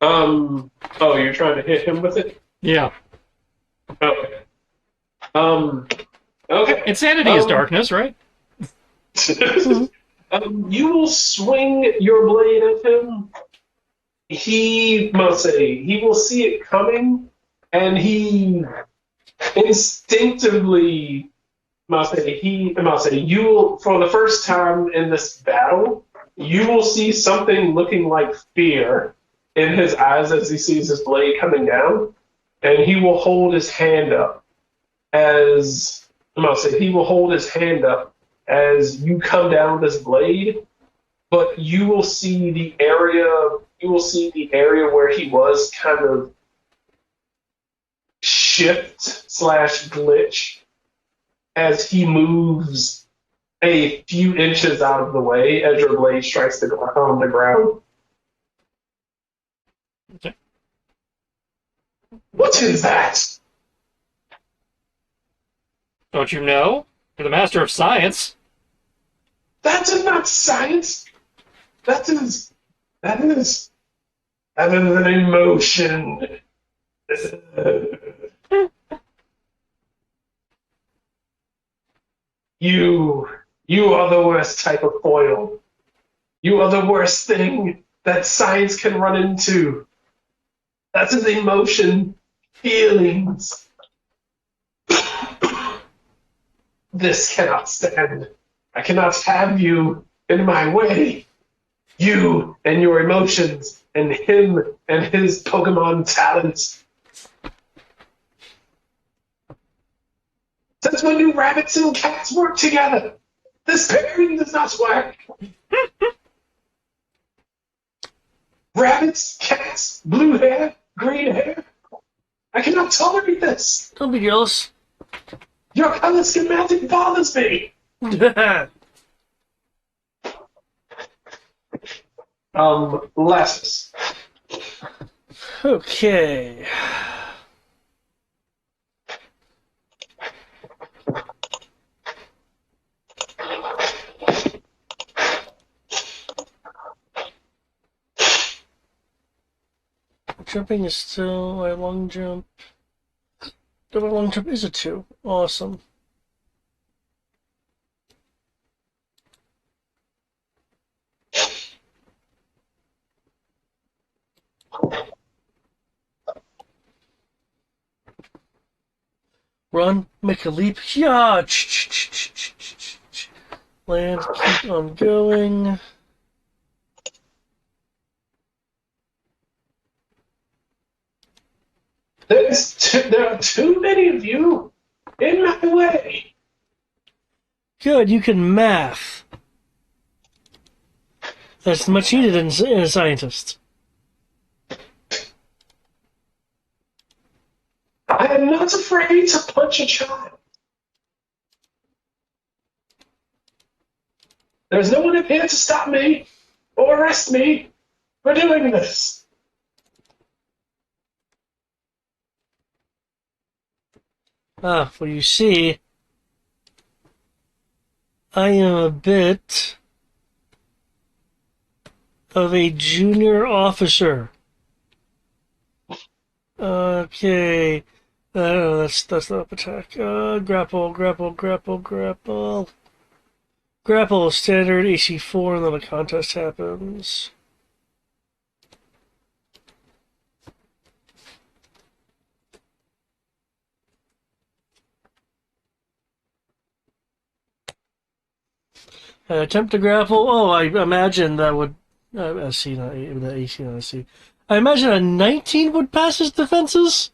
Oh, you're trying to hit him with it? Yeah. Okay. Okay. Insanity is darkness, right? You will swing your blade at him. He will see it coming, and he instinctively you will, for the first time in this battle, you will see something looking like fear in his eyes as he sees his blade coming down, and he will hold his hand up as you come down with this blade, but you will see the area where he was kind of shift / glitch as he moves a few inches out of the way as your blade strikes on the ground. Okay. What is that? Don't you know? You're the master of science. That is not science. That is an emotion. You are the worst type of foil. You are the worst thing that science can run into. That's an emotion, feelings. This cannot stand. I cannot have you in my way. You and your emotions, and him and his Pokemon talents. Since when do rabbits and cats work together? This pairing does not work. Rabbits, cats, blue hair, green hair. I cannot tolerate this. Don't be jealous. Your color schematic bothers me. Lassus. Okay. Jumping is still my long jump. My long jump is a 2. Awesome. Run, make a leap. Yeah. Land, keep on going. There are too many of you in my way. Good, you can math. That's much needed in a scientist. I am not afraid to punch a child. There's no one up here to stop me or arrest me for doing this. Ah, well, you see, I am a bit of a junior officer. Okay. That's not attack. Grapple. Grapple, standard, AC 4, and then a contest happens. Attempt to grapple. Oh, I imagine that would. SC, not the AC, not SC. I imagine a 19 would pass his defenses.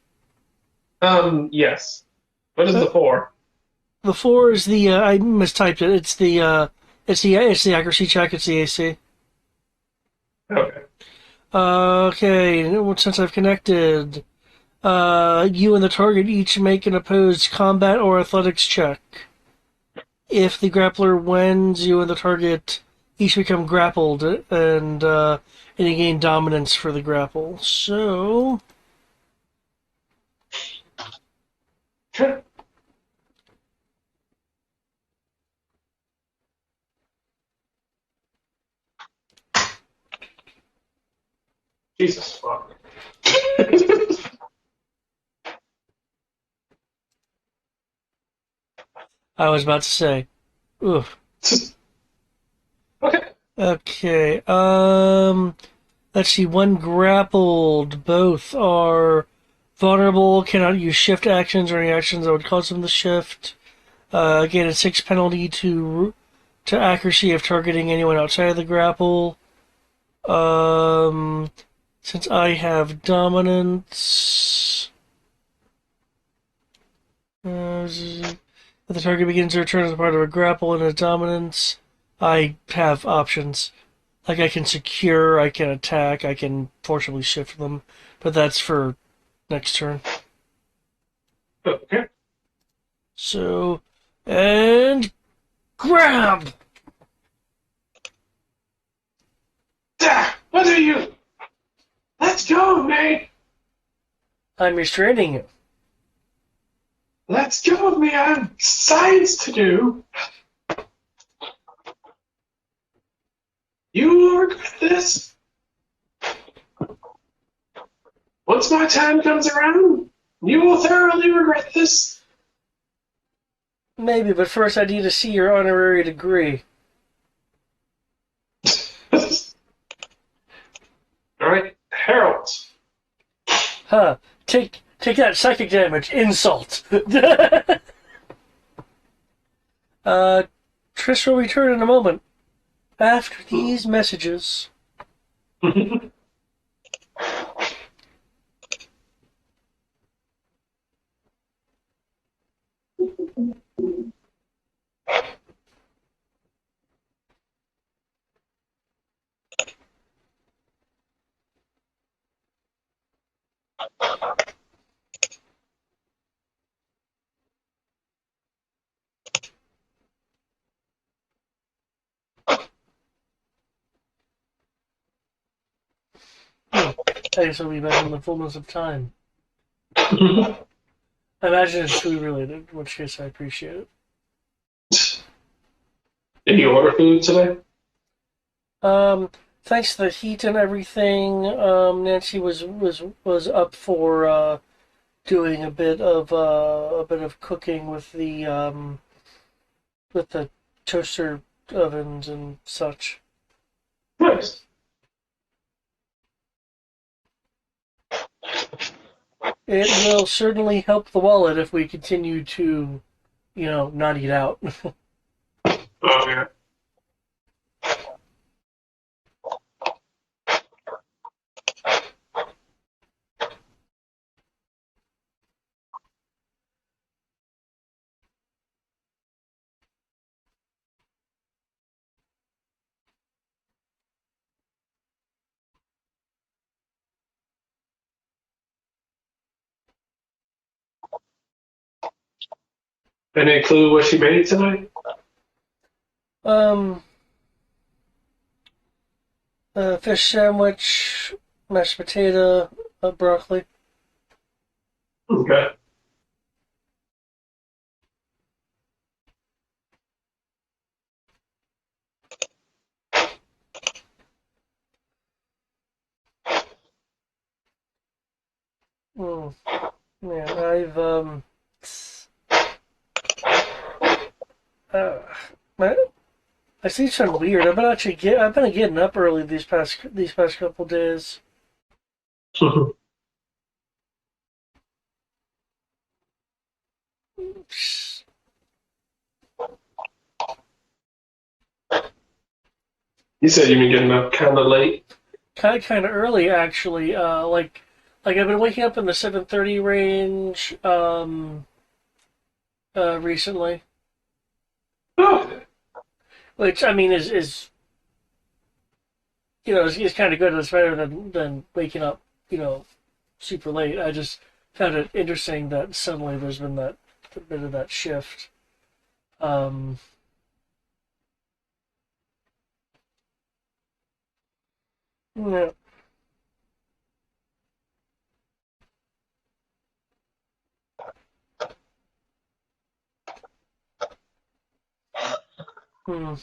Yes. What is the 4? The 4 is the. I mistyped it. It's the accuracy check. It's the AC. Okay. Okay. Since I've connected, you and the target each make an opposed combat or athletics check. If the grappler wins, you and the target each become grappled, and you gain dominance for the grapple. So, Jesus fuck. I was about to say, oof. Okay. Okay. Let's see. One grappled. Both are vulnerable. Cannot use shift actions or any actions that would cause them to shift. Again, a 6 penalty to accuracy if targeting anyone outside of the grapple. Since I have dominance, if the target begins to return as a part of a grapple and a dominance, I have options. Like I can secure, I can attack, I can forcibly shift them, but that's for next turn. Okay. So, and grab! What are you? Let's go, man. I'm restraining you. Let's go, man. I have science to do. You will regret this. Once my time comes around, you will thoroughly regret this. Maybe, but first I need to see your honorary degree. Huh. Take that psychic damage. Insult. Trish will return in a moment. After these messages. I guess I'll be back in the fullness of time. I imagine it's food related, in which case I appreciate it. Did you order food today? Thanks to the heat and everything, Nancy was up for doing a bit of cooking with the toaster ovens and such. Nice. It will certainly help the wallet if we continue to, not eat out. Oh, yeah. Any clue what she made tonight? Um, Fish sandwich, mashed potato, broccoli. Okay. Mm, man, uh, my, I see something weird. I've been getting up early these past couple days. You said you've been getting up kind of late. Kind of early actually. Like I've been waking up in the 7:30 range. Recently, Oh, which I mean is is kind of good. It's better than waking up super late. I just found it interesting that suddenly there's been that a bit of that shift. Um, yeah. Hmm.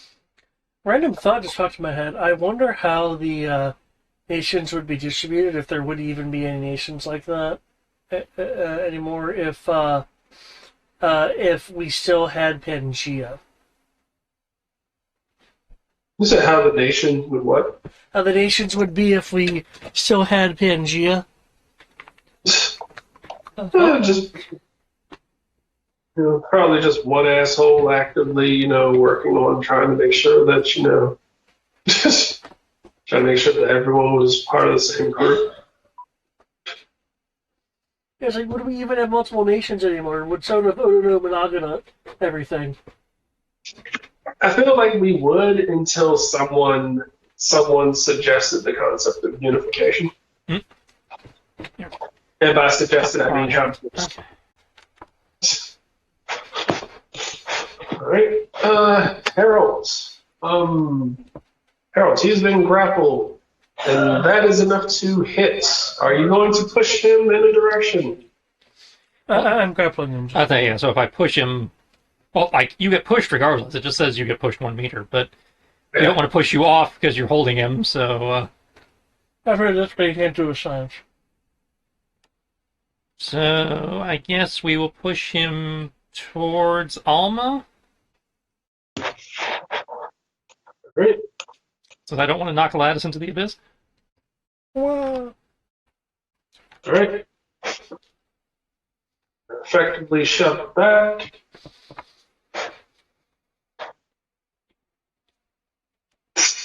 Random thought just popped in my head. I wonder how the nations would be distributed if there would even be any nations like that anymore. If we still had Pangea. you said how the nation would what? How the nations would be if we still had Pangea. Just probably just one asshole actively, working on trying to make sure that just trying to make sure that everyone was part of the same group. It's like, would we even have multiple nations anymore? Would someone have Odono Monogama everything? I feel like we would until someone suggested the concept of unification. Hmm? And by suggested, I mean Okay. All right, Harold. Harold, he's been grappled, and that is enough to hit. Are you going to push him in a direction? I'm grappling him. I think, yeah, so if I push him, well, like, you get pushed regardless. It just says you get pushed 1 meter, but you don't want to push you off because you're holding him, so, I've heard that's what you can't do with science. so I guess we will push him towards Alma, Great. so I don't want to knock Aladdis into the abyss. Well, All right. Effectively shoved back.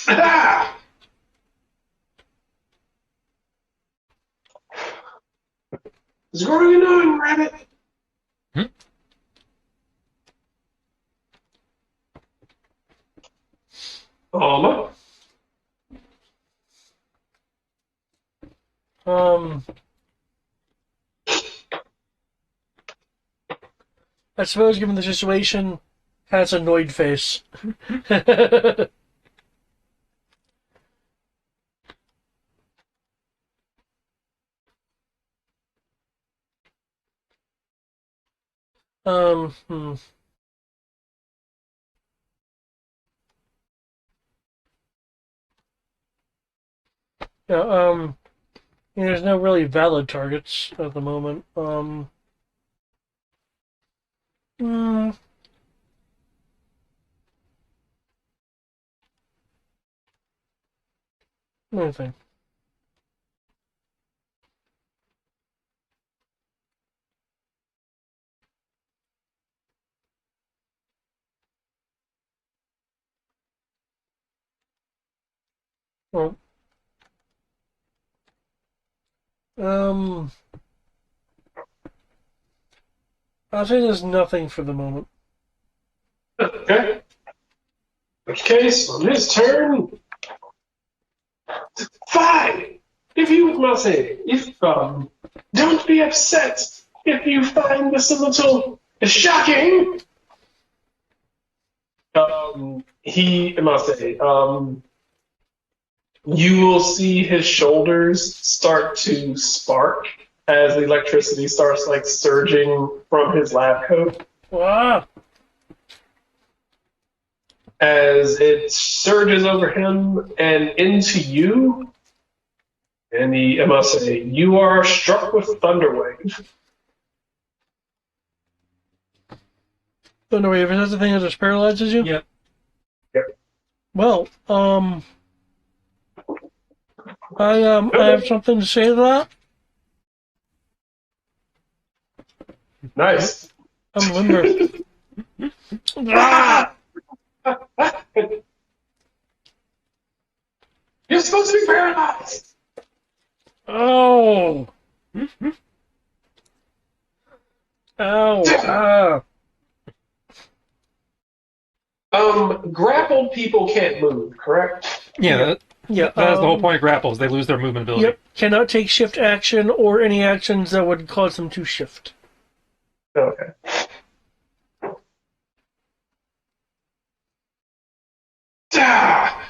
Ah! It's growing annoying, rabbit. Hmm? Alma. I suppose, given the situation, has annoyed face. um, hmm. Yeah, there's no really valid targets at the moment. Hmm, let me think. Well, um, I'll say there's nothing for the moment. Okay. In which case, on his turn, fine. If you must say, if don't be upset if you find this a little shocking. He must say, you will see his shoulders start to spark as the electricity starts like surging from his lab coat. Ah, As it surges over him and into you, and I must say, you are struck with thunderwave. but no, if that's the thing that just paralyzes you, Yep. Yep. well, I have something to say to that. Nice. Remember. Ah! You're supposed to be paralyzed. Oh! Ow! Ah! Grappled people can't move, correct? Yeah, Yeah, that's the whole point of grapples. They lose their movement ability. Yep, cannot take shift action or any actions that would cause them to shift. Okay. Ah!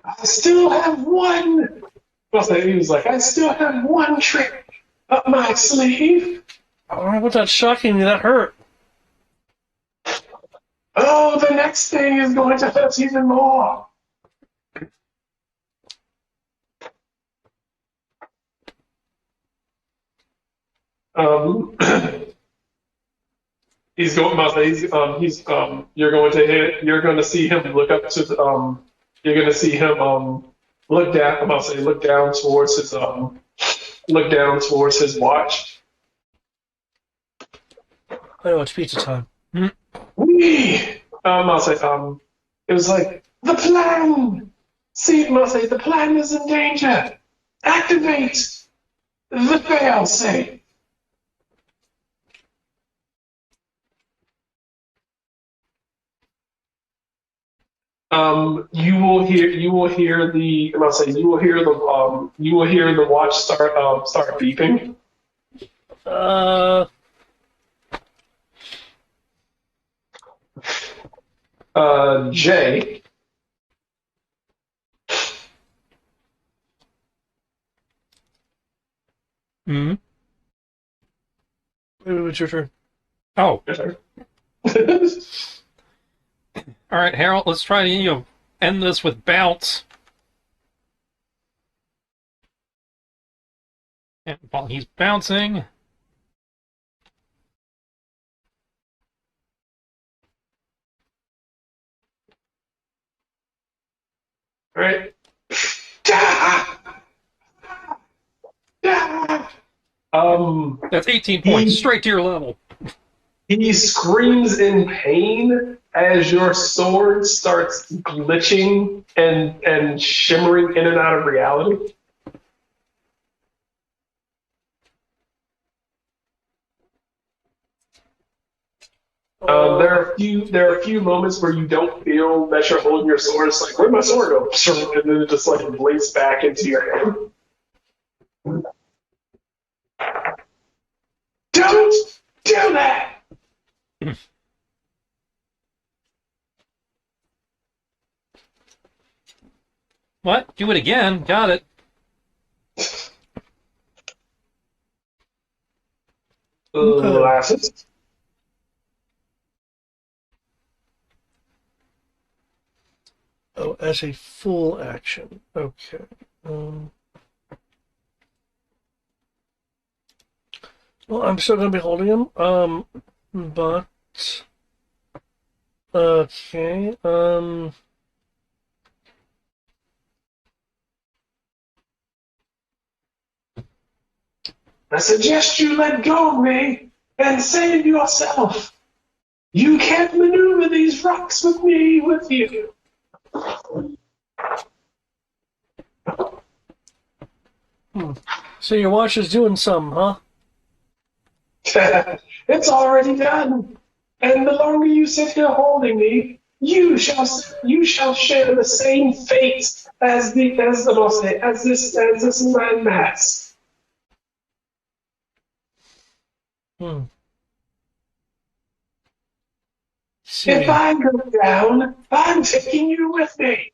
I still have one. He was like, I still have one trick up my sleeve. Oh, what's that shocking me? That hurt. Oh, the next thing is going to hurt even more. Um, he's going. You're going to hit. You're going to see him look up to the. You're going to see him look down. I'm about to say look down towards his look down towards his watch. I know it's pizza time. Wee! I'll say it was like the plan. See, I'll say the plan is in danger. Activate the failsafe. You will hear the I'll say you will hear the watch start beeping. Uh, Jay. Hmm. it's your turn. Oh, all right, Harold. Let's try to end this with bounce. And while he's bouncing, Right. That's 18 points, he straight to your level. he screams in pain as your sword starts glitching and shimmering in and out of reality. There are a few moments where you don't feel that you're holding your sword. It's like, where'd my sword go? And then it just like blinks back into your hand. Don't do that! What? Do it again. Got it. Glasses. Oh, as a full action. Okay. Um, well, I'm still going to be holding him. But okay. I suggest you let go of me and save yourself. You can't maneuver these rocks with me with you. So your watch is doing some, huh? It's already done. And the longer you sit here holding me, you shall share the same fate as this man has. Hmm. See. If I go down, I'm taking you with me.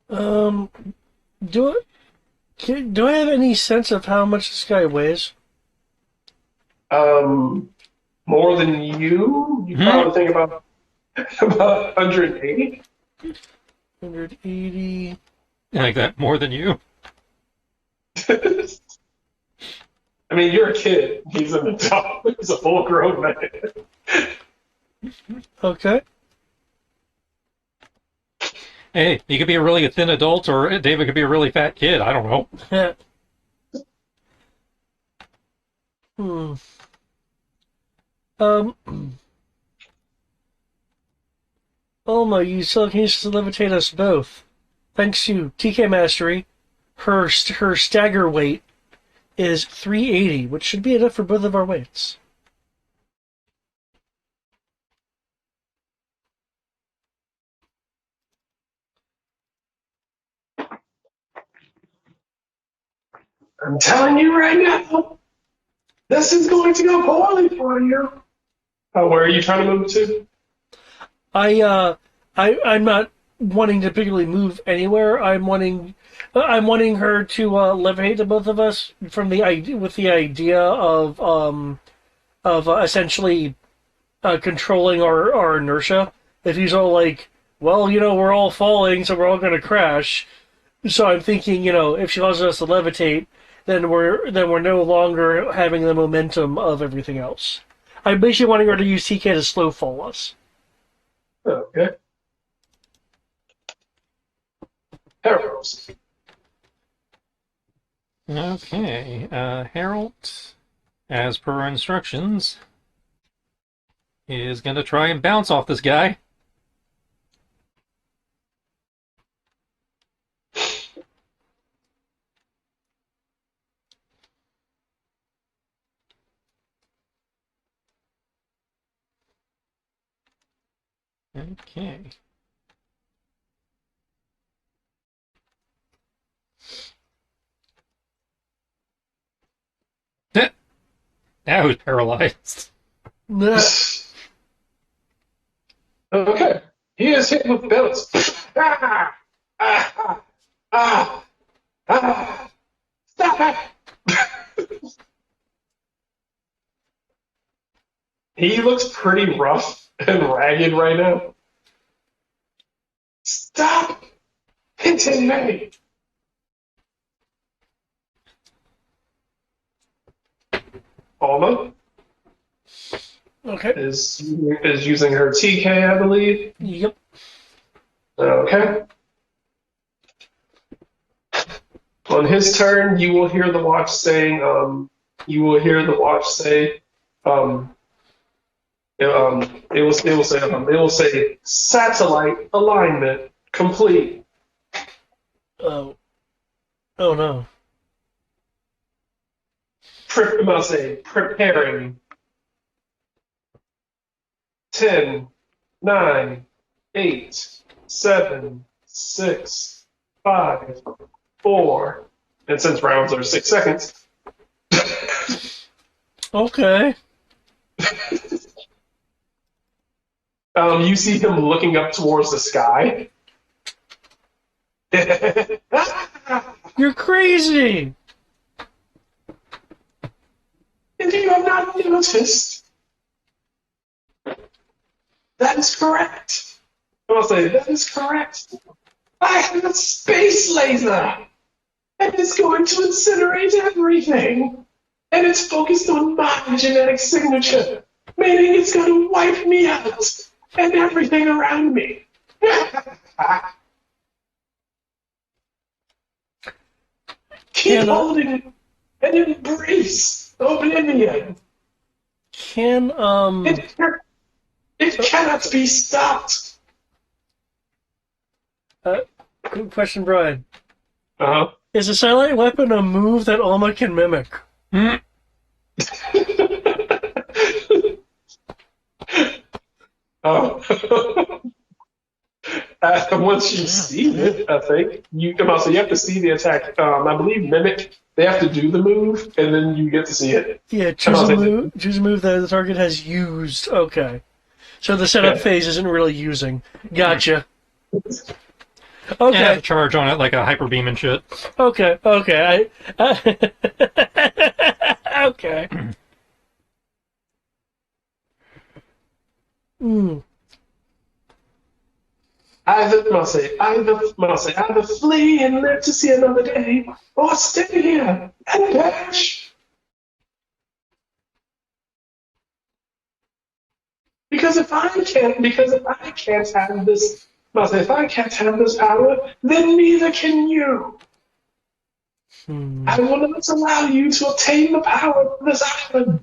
Um, do it. Do I have any sense of how much this guy weighs? More than you? You Hmm? probably think about 180. 180. I like that more than you. I mean, you're a kid. He's an adult. He's a full-grown man. Okay. Hey, he could be a really thin adult, or David could be a really fat kid. I don't know. Hmm. Um. Alma, you still can use to levitate us both. Thanks to TK Mastery, her stagger weight is 380, which should be enough for both of our weights. I'm telling you right now, this is going to go poorly for you. Oh, where are you trying to move to? I'm not wanting to particularly move anywhere. I'm wanting her to levitate the both of us from the idea with the idea of essentially controlling our inertia. If he's all like, well, we're all falling, so we're all going to crash. So I'm thinking, if she causes us to levitate, then we're no longer having the momentum of everything else. I'm basically wanting her to use TK to slow fall us. Okay. Arrows. Okay, Harold, as per our instructions, is going to try and bounce off this guy. Okay. Now he's paralyzed. Nah. Okay. He is hit with belts. Ah! Ah! Ah! Ah! Stop it! He looks pretty rough and ragged right now. Stop hitting me! Alma? Okay. is using her TK, I believe. Yep. Okay. On his turn, you will hear the watch saying, um, it will say satellite alignment complete. Oh. Oh no. I'll say preparing. 10, 9, 8, 7, 6, 5, 4. And since rounds are 6 seconds, Okay. you see him looking up towards the sky. You're crazy. And you have not noticed. That is correct. I'll say, that is correct. I have a space laser. And it's going to incinerate everything. And it's focused on my genetic signature, meaning it's going to wipe me out and everything around me. Keep holding it and embrace oblivion. Can It cannot be stopped. Good question, Brian. Uh-huh. Is a satellite weapon a move that Alma can mimic? Hmm. Oh. Once you see it, I think you come out. So you have to see the attack. I believe mimic. They have to do the move, and then you get to see it. Yeah, choose a move. Choose a move that the target has used. Okay, so the setup phase isn't really using. Gotcha. Okay. Yeah, have a charge on it like a hyper beam and shit. Okay. Okay. Hmm. Either flee and live to see another day, or stay here and perish. Because if I can't have this, if I can't have this power, then neither can you. I will not allow you to obtain the power of this island.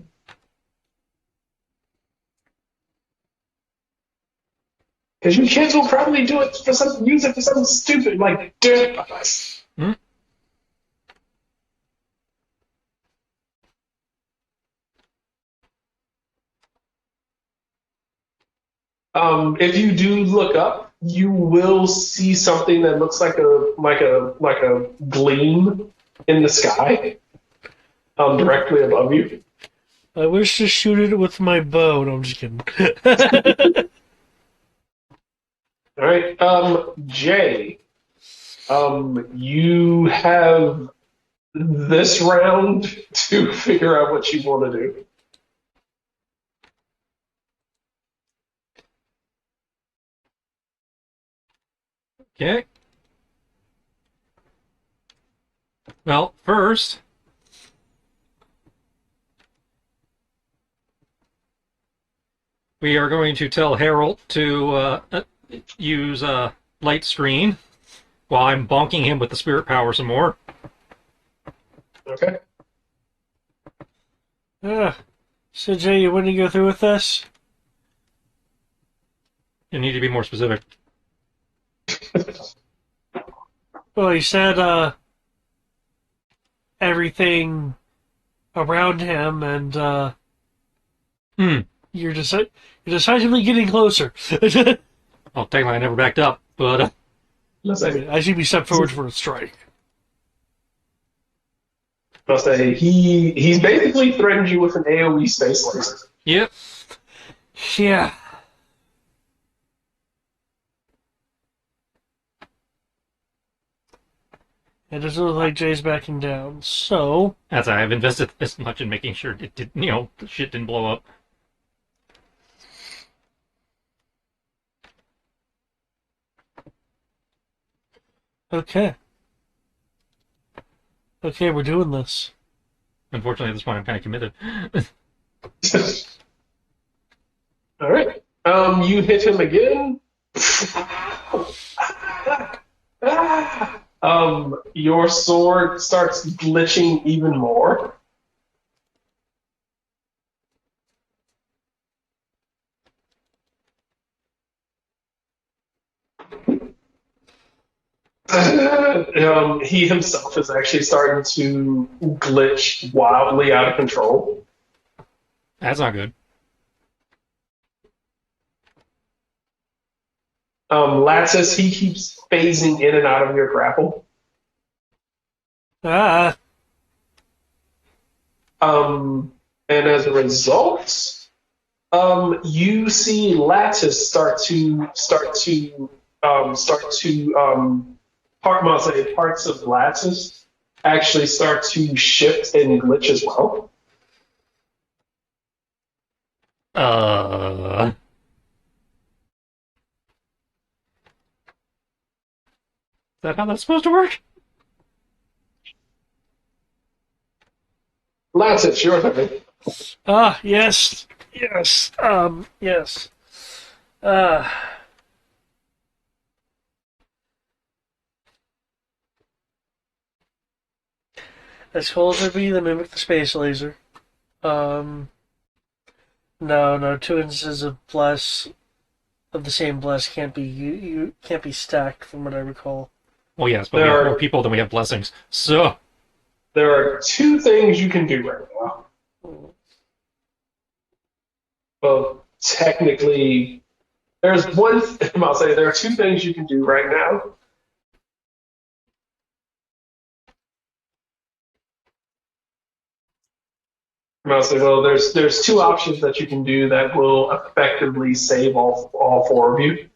Because you kids will probably use it for something stupid like dirt bikes. Hmm? If you do look up, you will see something that looks like a gleam in the sky, directly above you. I wish to shoot it with my bow. No, I'm just kidding. All right, Jay. You have this round to figure out what you want to do. Okay. Well, first, we are going to tell Harold to use light screen while I'm bonking him with the spirit power some more. Okay. So, Jay, you want to go through with this? You need to be more specific. Well, you said everything around him, and you're decisively getting closer. Well, technically, I never backed up, but I should be stepped forward for a strike. I'll say he's basically threatened you with an AoE space laser. yep. Yeah. It doesn't look like Jay's backing down, so... That's why I've invested this much in making sure it did, the shit didn't blow up. Okay. Okay, we're doing this. Unfortunately, at this point, I'm kind of committed. All right. You hit him again. Your sword starts glitching even more. He himself is actually starting to glitch wildly out of control. That's not good. Lattice, he keeps phasing in and out of your grapple. Ah, And as a result, you see Lattice I'll say parts of Lattice actually start to shift and glitch as well. Uh, is that how that's supposed to work? Lattice, your turn. yes, yes, yes. Uh, as cool as it'd be to mimic the space laser. Um, no, two instances of bless of the same bless can't be you can't be stacked from what I recall. Well, yes, but we There have more are people than we have blessings. So, there are two things you can do right now. Well, technically, there's one. I'll say there are two things you can do right now. I'll say, well, there's two options that you can do that will effectively save all four of you.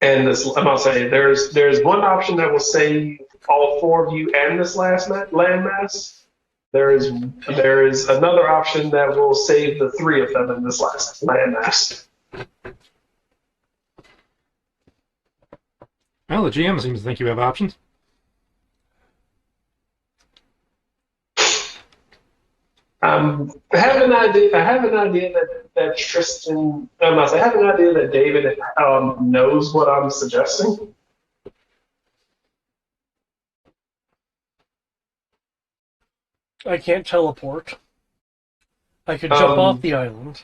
And this, I'm gonna say, there's one option that will save all four of you and this last landmass. There is another option that will save the three of them in this last landmass. well, the GM seems to think you have options. I have an idea. I have an idea that Tristan. I have an idea that David knows what I'm suggesting. I can't teleport. I could jump off Um, the island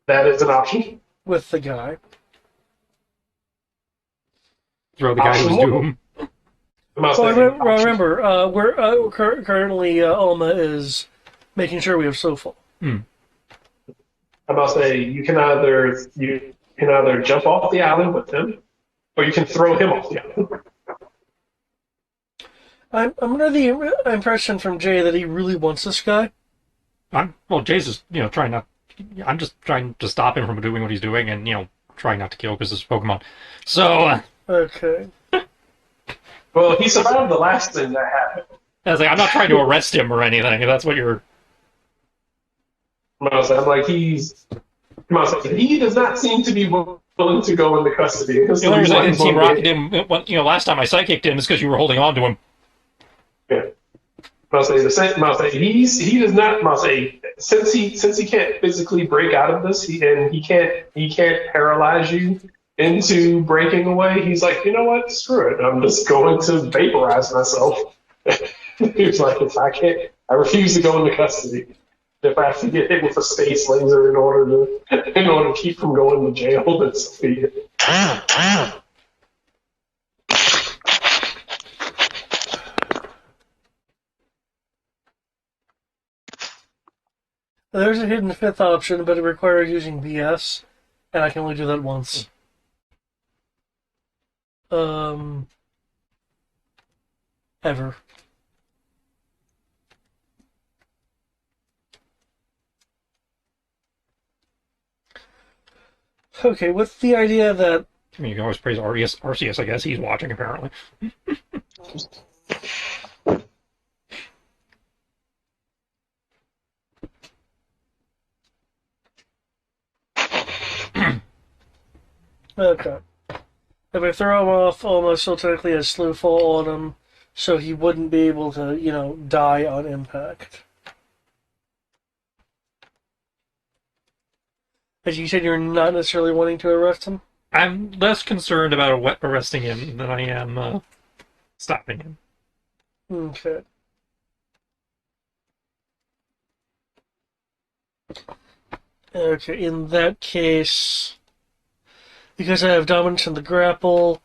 that is an option. with the guy. Throw the guy to Option his one. doom. I'm Well, saying option. remember, we're currently Alma is making sure we have Sofal. Hmm. I'm about to say you can either jump off the island with him, or you can throw him off the island. I'm under the impression from Jay that he really wants this guy. Well, Jay's just, trying not. I'm just trying to stop him from doing what he's doing and, trying not to kill because it's Pokemon. So, Okay. Well, he survived the last thing that happened. I was like, I'm not trying to arrest him or anything. If that's what you're. I'm like he does not seem to be willing to go into custody. The only reason I didn't Team Rocket him, last time I psychicked him is because you were holding on to him. Yeah. I'll say the same. I'll say he does not. I'll say since he can't physically break out of this, he can't paralyze you into breaking away. He's like, you know what? Screw it. I'm just going to vaporize myself. He's like, if I can't, I refuse to go into custody. If I have to get hit with a space laser in order to keep from going to jail, then so be it. There's a hidden fifth option, but it requires using BS, and I can only do that once. Ever. Okay, with the idea that I mean, you can always praise Arceus, I guess. He's watching, apparently. okay, if I throw him off, almost still technically has slew fall on him, so he wouldn't be able to, die on impact. As you said, you're not necessarily wanting to arrest him. I'm less concerned about arresting him than I am stopping him. Okay. Okay, in that case, because I have dominance in the grapple,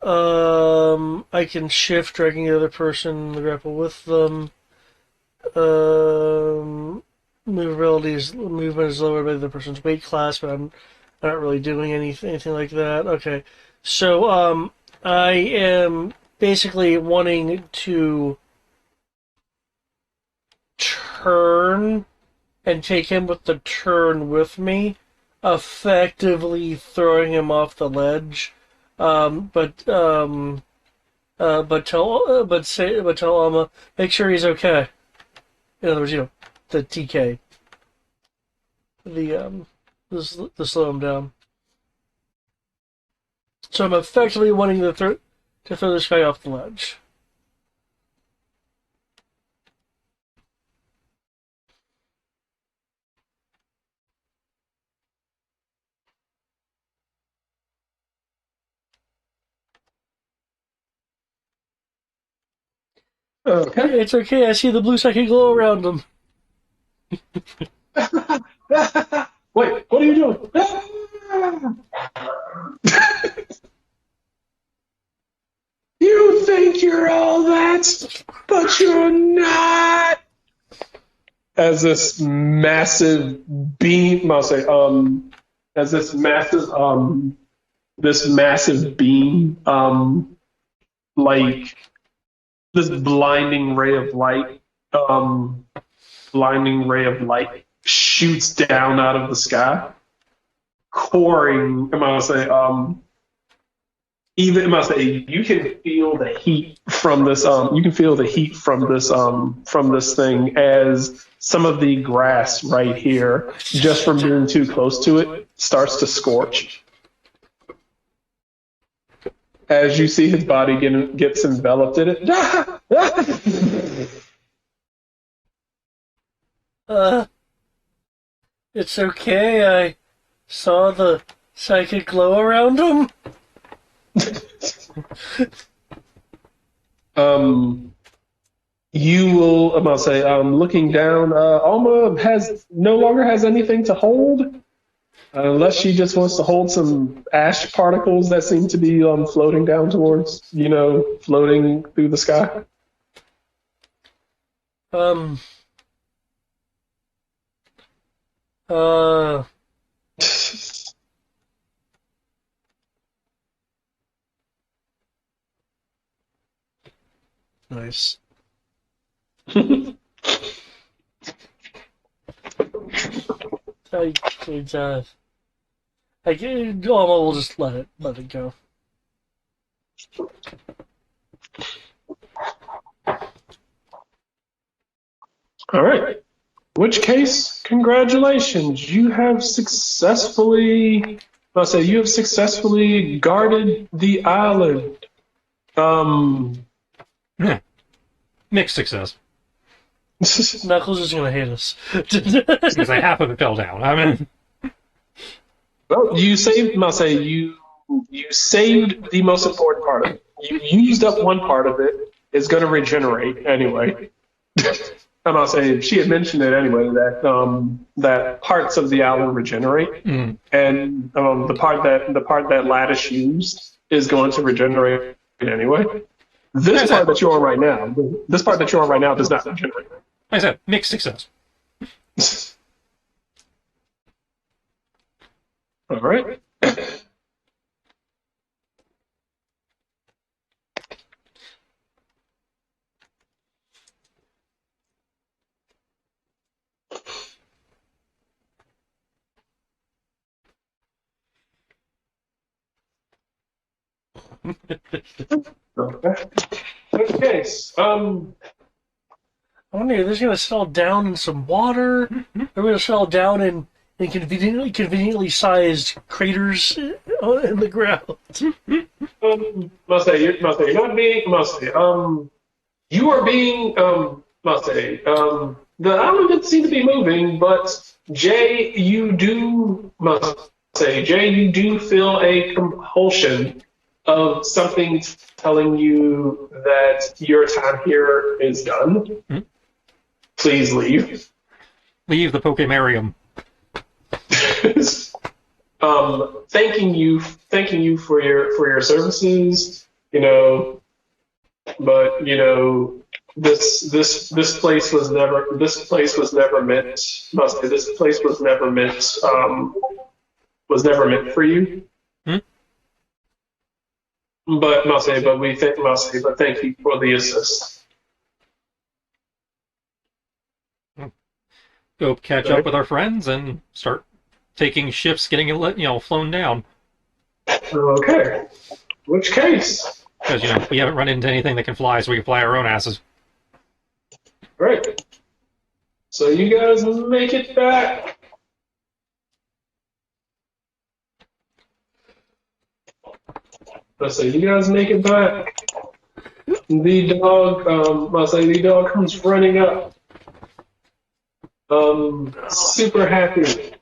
I can shift, dragging the other person in the grapple with them. Movement is lowered by the person's weight class, but I'm not really doing anything like that. Okay, so I am basically wanting to turn and take him with the turn with me, effectively throwing him off the ledge. But tell Alma, make sure he's okay. In other words, the TK, the slow him down. So I'm effectively wanting to throw this guy off the ledge. Okay. It's okay. I see the blue psychic glow around him. Wait, what are you doing? You think you're all that, but you're not. As this massive beam, I'll say, as this massive beam, like this blinding ray of light shoots down out of the sky, coring. I'm gonna say, even I'm gonna say, you can feel the heat from this. You can feel the heat from this thing as some of the grass right here, just from being too close to it, starts to scorch. As you see his body gets enveloped in it. Uh, it's okay. I saw the psychic glow around him. You will, I'm gonna say, looking down, Alma no longer has anything to hold, unless she just wants to hold some ash particles that seem to be floating down towards, floating through the sky. Um. Uh. Nice. We'll just let it go. All right. In which case, congratulations. You have successfully guarded the island. Yeah. Mixed success. Knuckles is gonna hate us. Because half of it fell down. I mean, Well, you saved. I'll say you saved the most important part of it. You used up one part of it. It's going to regenerate anyway. I'm not saying she had mentioned it anyway that parts of the island regenerate, and the part that Lattice used is going to regenerate anyway. This part that you're on right now does not regenerate. like I said, mixed success. All right. Okay. Okay. I wonder if this is gonna settle down in some water. Or we're gonna settle down in conveniently sized craters in the ground. Must say you're not being. Must say you are being. Must say the island didn't seem to be moving, but Jay, Jay, you do feel a compulsion of something telling you that your time here is done. Hmm? Please leave. Leave the Pokemarium. Thanking you for your services. But this place was never meant. Must say this place was never meant for you. Hmm? But but thank you for the assist. Go catch up with our friends and start taking shifts, getting it, flown down. Okay. Which case? Because we haven't run into anything that can fly, so we can fly our own asses. Great. So you guys make it back. Let's say you guys make it back. The dog comes running up. Super happy.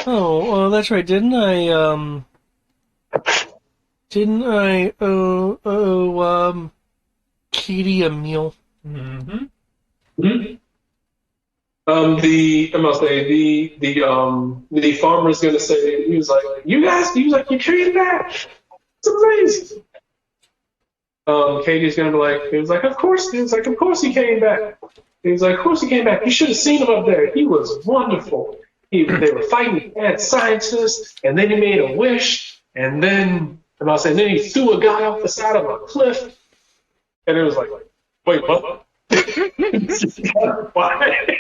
Oh, that's right. Didn't I owe Katie a meal? Mm-hmm. Hmm? The farmer's gonna say, he was like, you came back. It's amazing. Katie's gonna be like, he was like, of course he came back. He was like, of course he came back. You should have seen him up there. He was wonderful. They were fighting mad scientists, and then he made a wish, and then then he threw a guy off the side of a cliff, and it was like, wait, what? Why?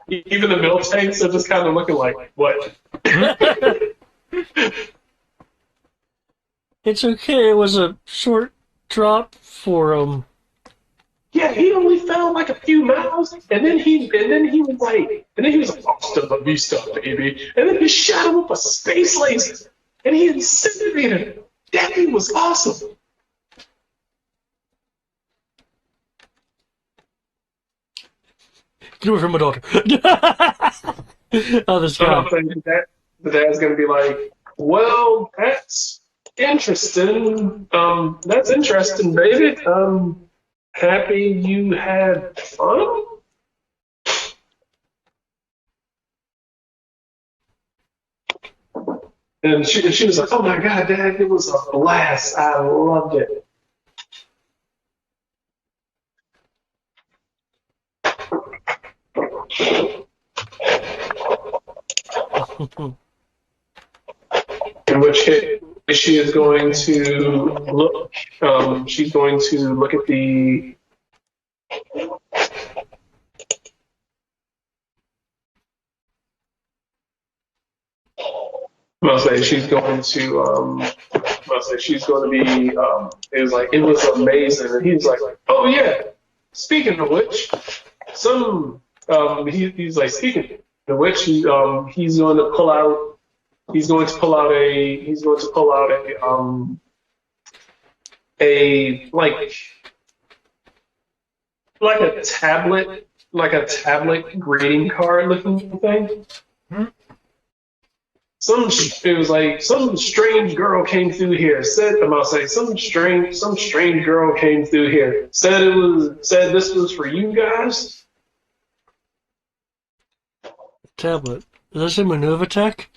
Even the milk tanks are just kind of looking like, what? It's okay. It was a short drop for him. Yeah, he only fell like a few miles, and then he was like, hasta la vista, baby. And then he shot him with a space laser, and he incinerated him. That thing was awesome. Get away from my daughter. Oh, this So guy. I'm saying that the dad's gonna be like, well, that's interesting. That's interesting, baby. Happy you had fun. And she was like, oh my God, Dad, it was a blast. I loved it. In which case, she is going to look. She's going to look at the. I'll say she's going to. I'll say she's going to be. It was like it was amazing, and he's like, oh yeah. Speaking of which, he's like speaking of which he's going to pull out. He's going to pull out a like a tablet greeting card looking thing. It was like some strange girl came through here. Some strange girl came through here. Said this was for you guys. Tablet. Is that some Maneuver Tech?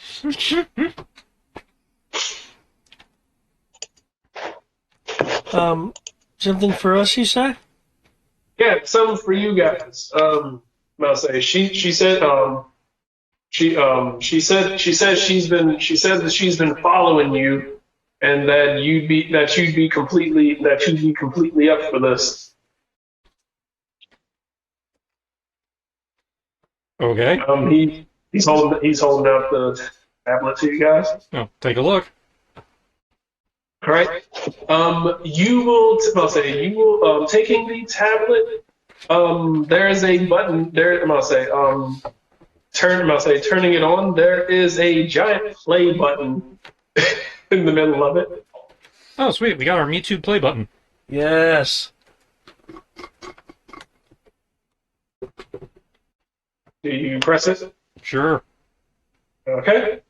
Something for us, you say? Yeah, something for you guys. I'll say she said she said that she's been following you, and that you'd be completely up for this. Okay. He's holding out the tablet to you guys. Oh, take a look. All right. Taking the tablet. There is a button there. Turning it on. There is a giant play button in the middle of it. Oh, sweet. We got our Me Too play button. Yes. Do you press it? Sure. Okay.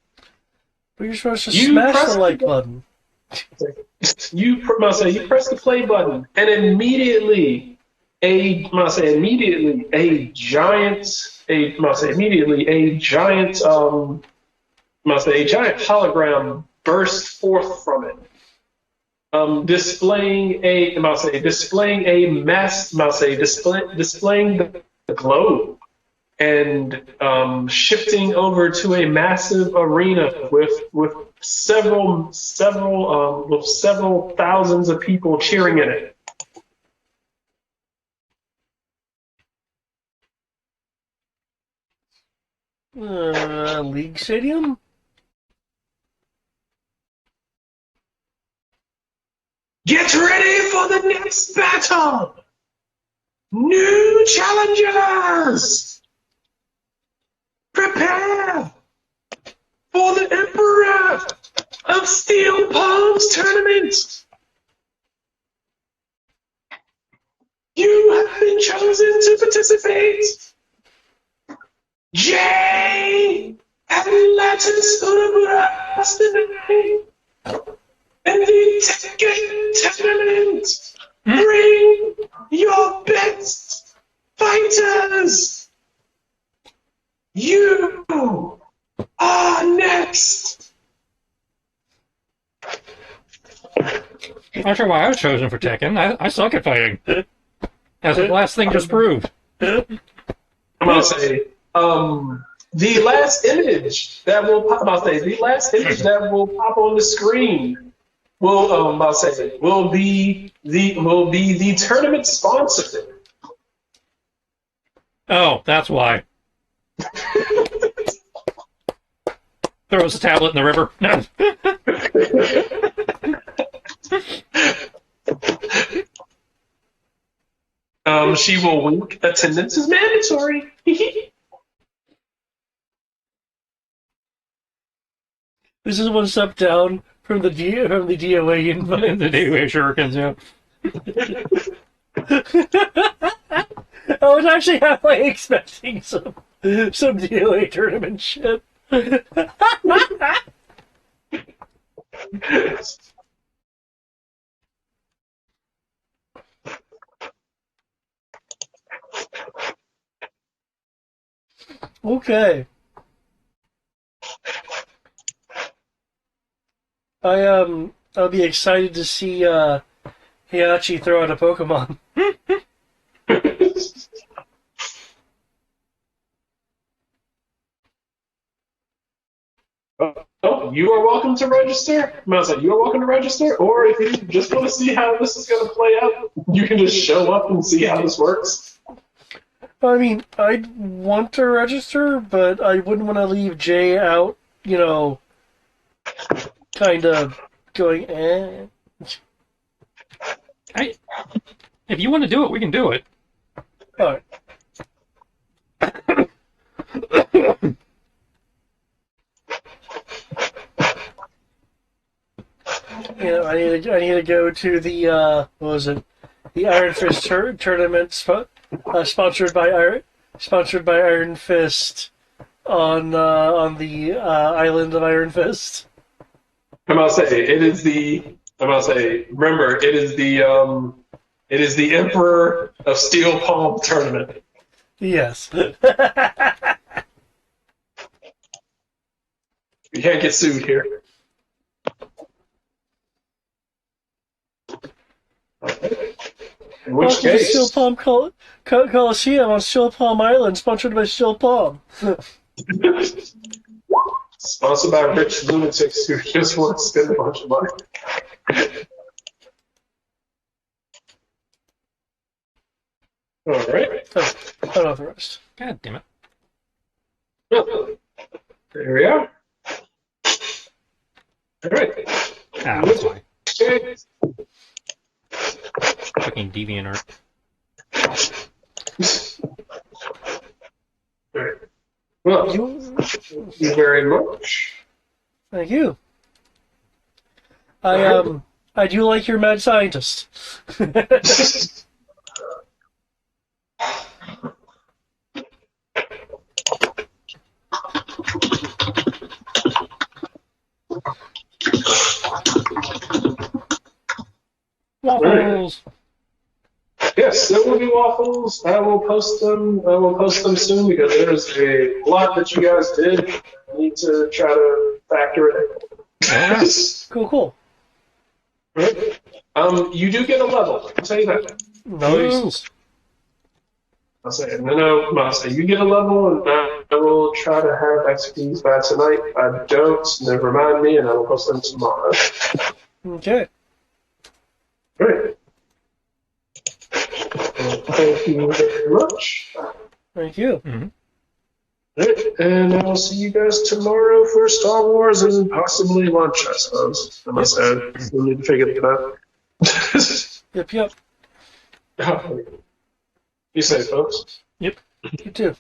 But you're supposed to You smash press the like button. you press the play button, and immediately a giant hologram bursts forth from it, displaying the globe, and shifting over to a massive arena with several thousands of people cheering in it. League Stadium? Get ready for the next battle! New challengers! Prepare for the Emperor of Steel Palms tournament! You have been chosen to participate! Jay and Lattice Urabura in the Tekken tournament! Bring your best fighters! You are next! I'm not sure why I was chosen for Tekken. I suck at fighting. As the last thing just proved. I'm gonna say, the last image that will pop. The last image that will pop on the screen will be the tournament sponsor. Oh, that's why. Throws a tablet in the river. No. She will wink. Attendance is mandatory. This is one step down from the DOA invite. The DOA shurikens, yeah. I was actually halfway expecting some DOA tournament shit. Okay. I'll be excited to see Heihachi throw out a Pokemon. Oh, you are welcome to register. You are welcome to register. Or if you just want to see how this is going to play out, you can just show up and see how this works. I mean, I'd want to register, but I wouldn't want to leave Jay out, kind of going, eh. If you want to do it, we can do it. Alright. I need to go to the what was it? The Iron Fist tournament sponsored by Iron Fist on the island of Iron Fist. Remember, it is the Emperor of Steel Palm tournament. Yes. You can't get sued here. In which Welcome to case, Steel Palm Coliseum on Steel Palm Island, sponsored by Steel Palm. sponsored by rich lunatics who just want to spend a bunch of money. All right. Unauthorized. God damn it. There we are. All right. Ah, that's why. Okay. Fucking DeviantArt. All right. Well, thank you very much. Thank you. I I do like your mad scientist. Waffles. Yes, there will be waffles. I will post them. I will post them soon because there's a lot that you guys did. I need to try to factor it Okay. in. Cool. You do get a level. I'll tell you that. Nice. I'll say it. No, I'll say you get a level, and I will try to have XPs by tonight. If I don't, then remind me, and I will post them tomorrow. Okay. Great. Thank you very much. Thank you. Right, and I will see you guys tomorrow for Star Wars and possibly lunch, I suppose. Unless I still need to figure it out. Yep. Be safe, folks. You too.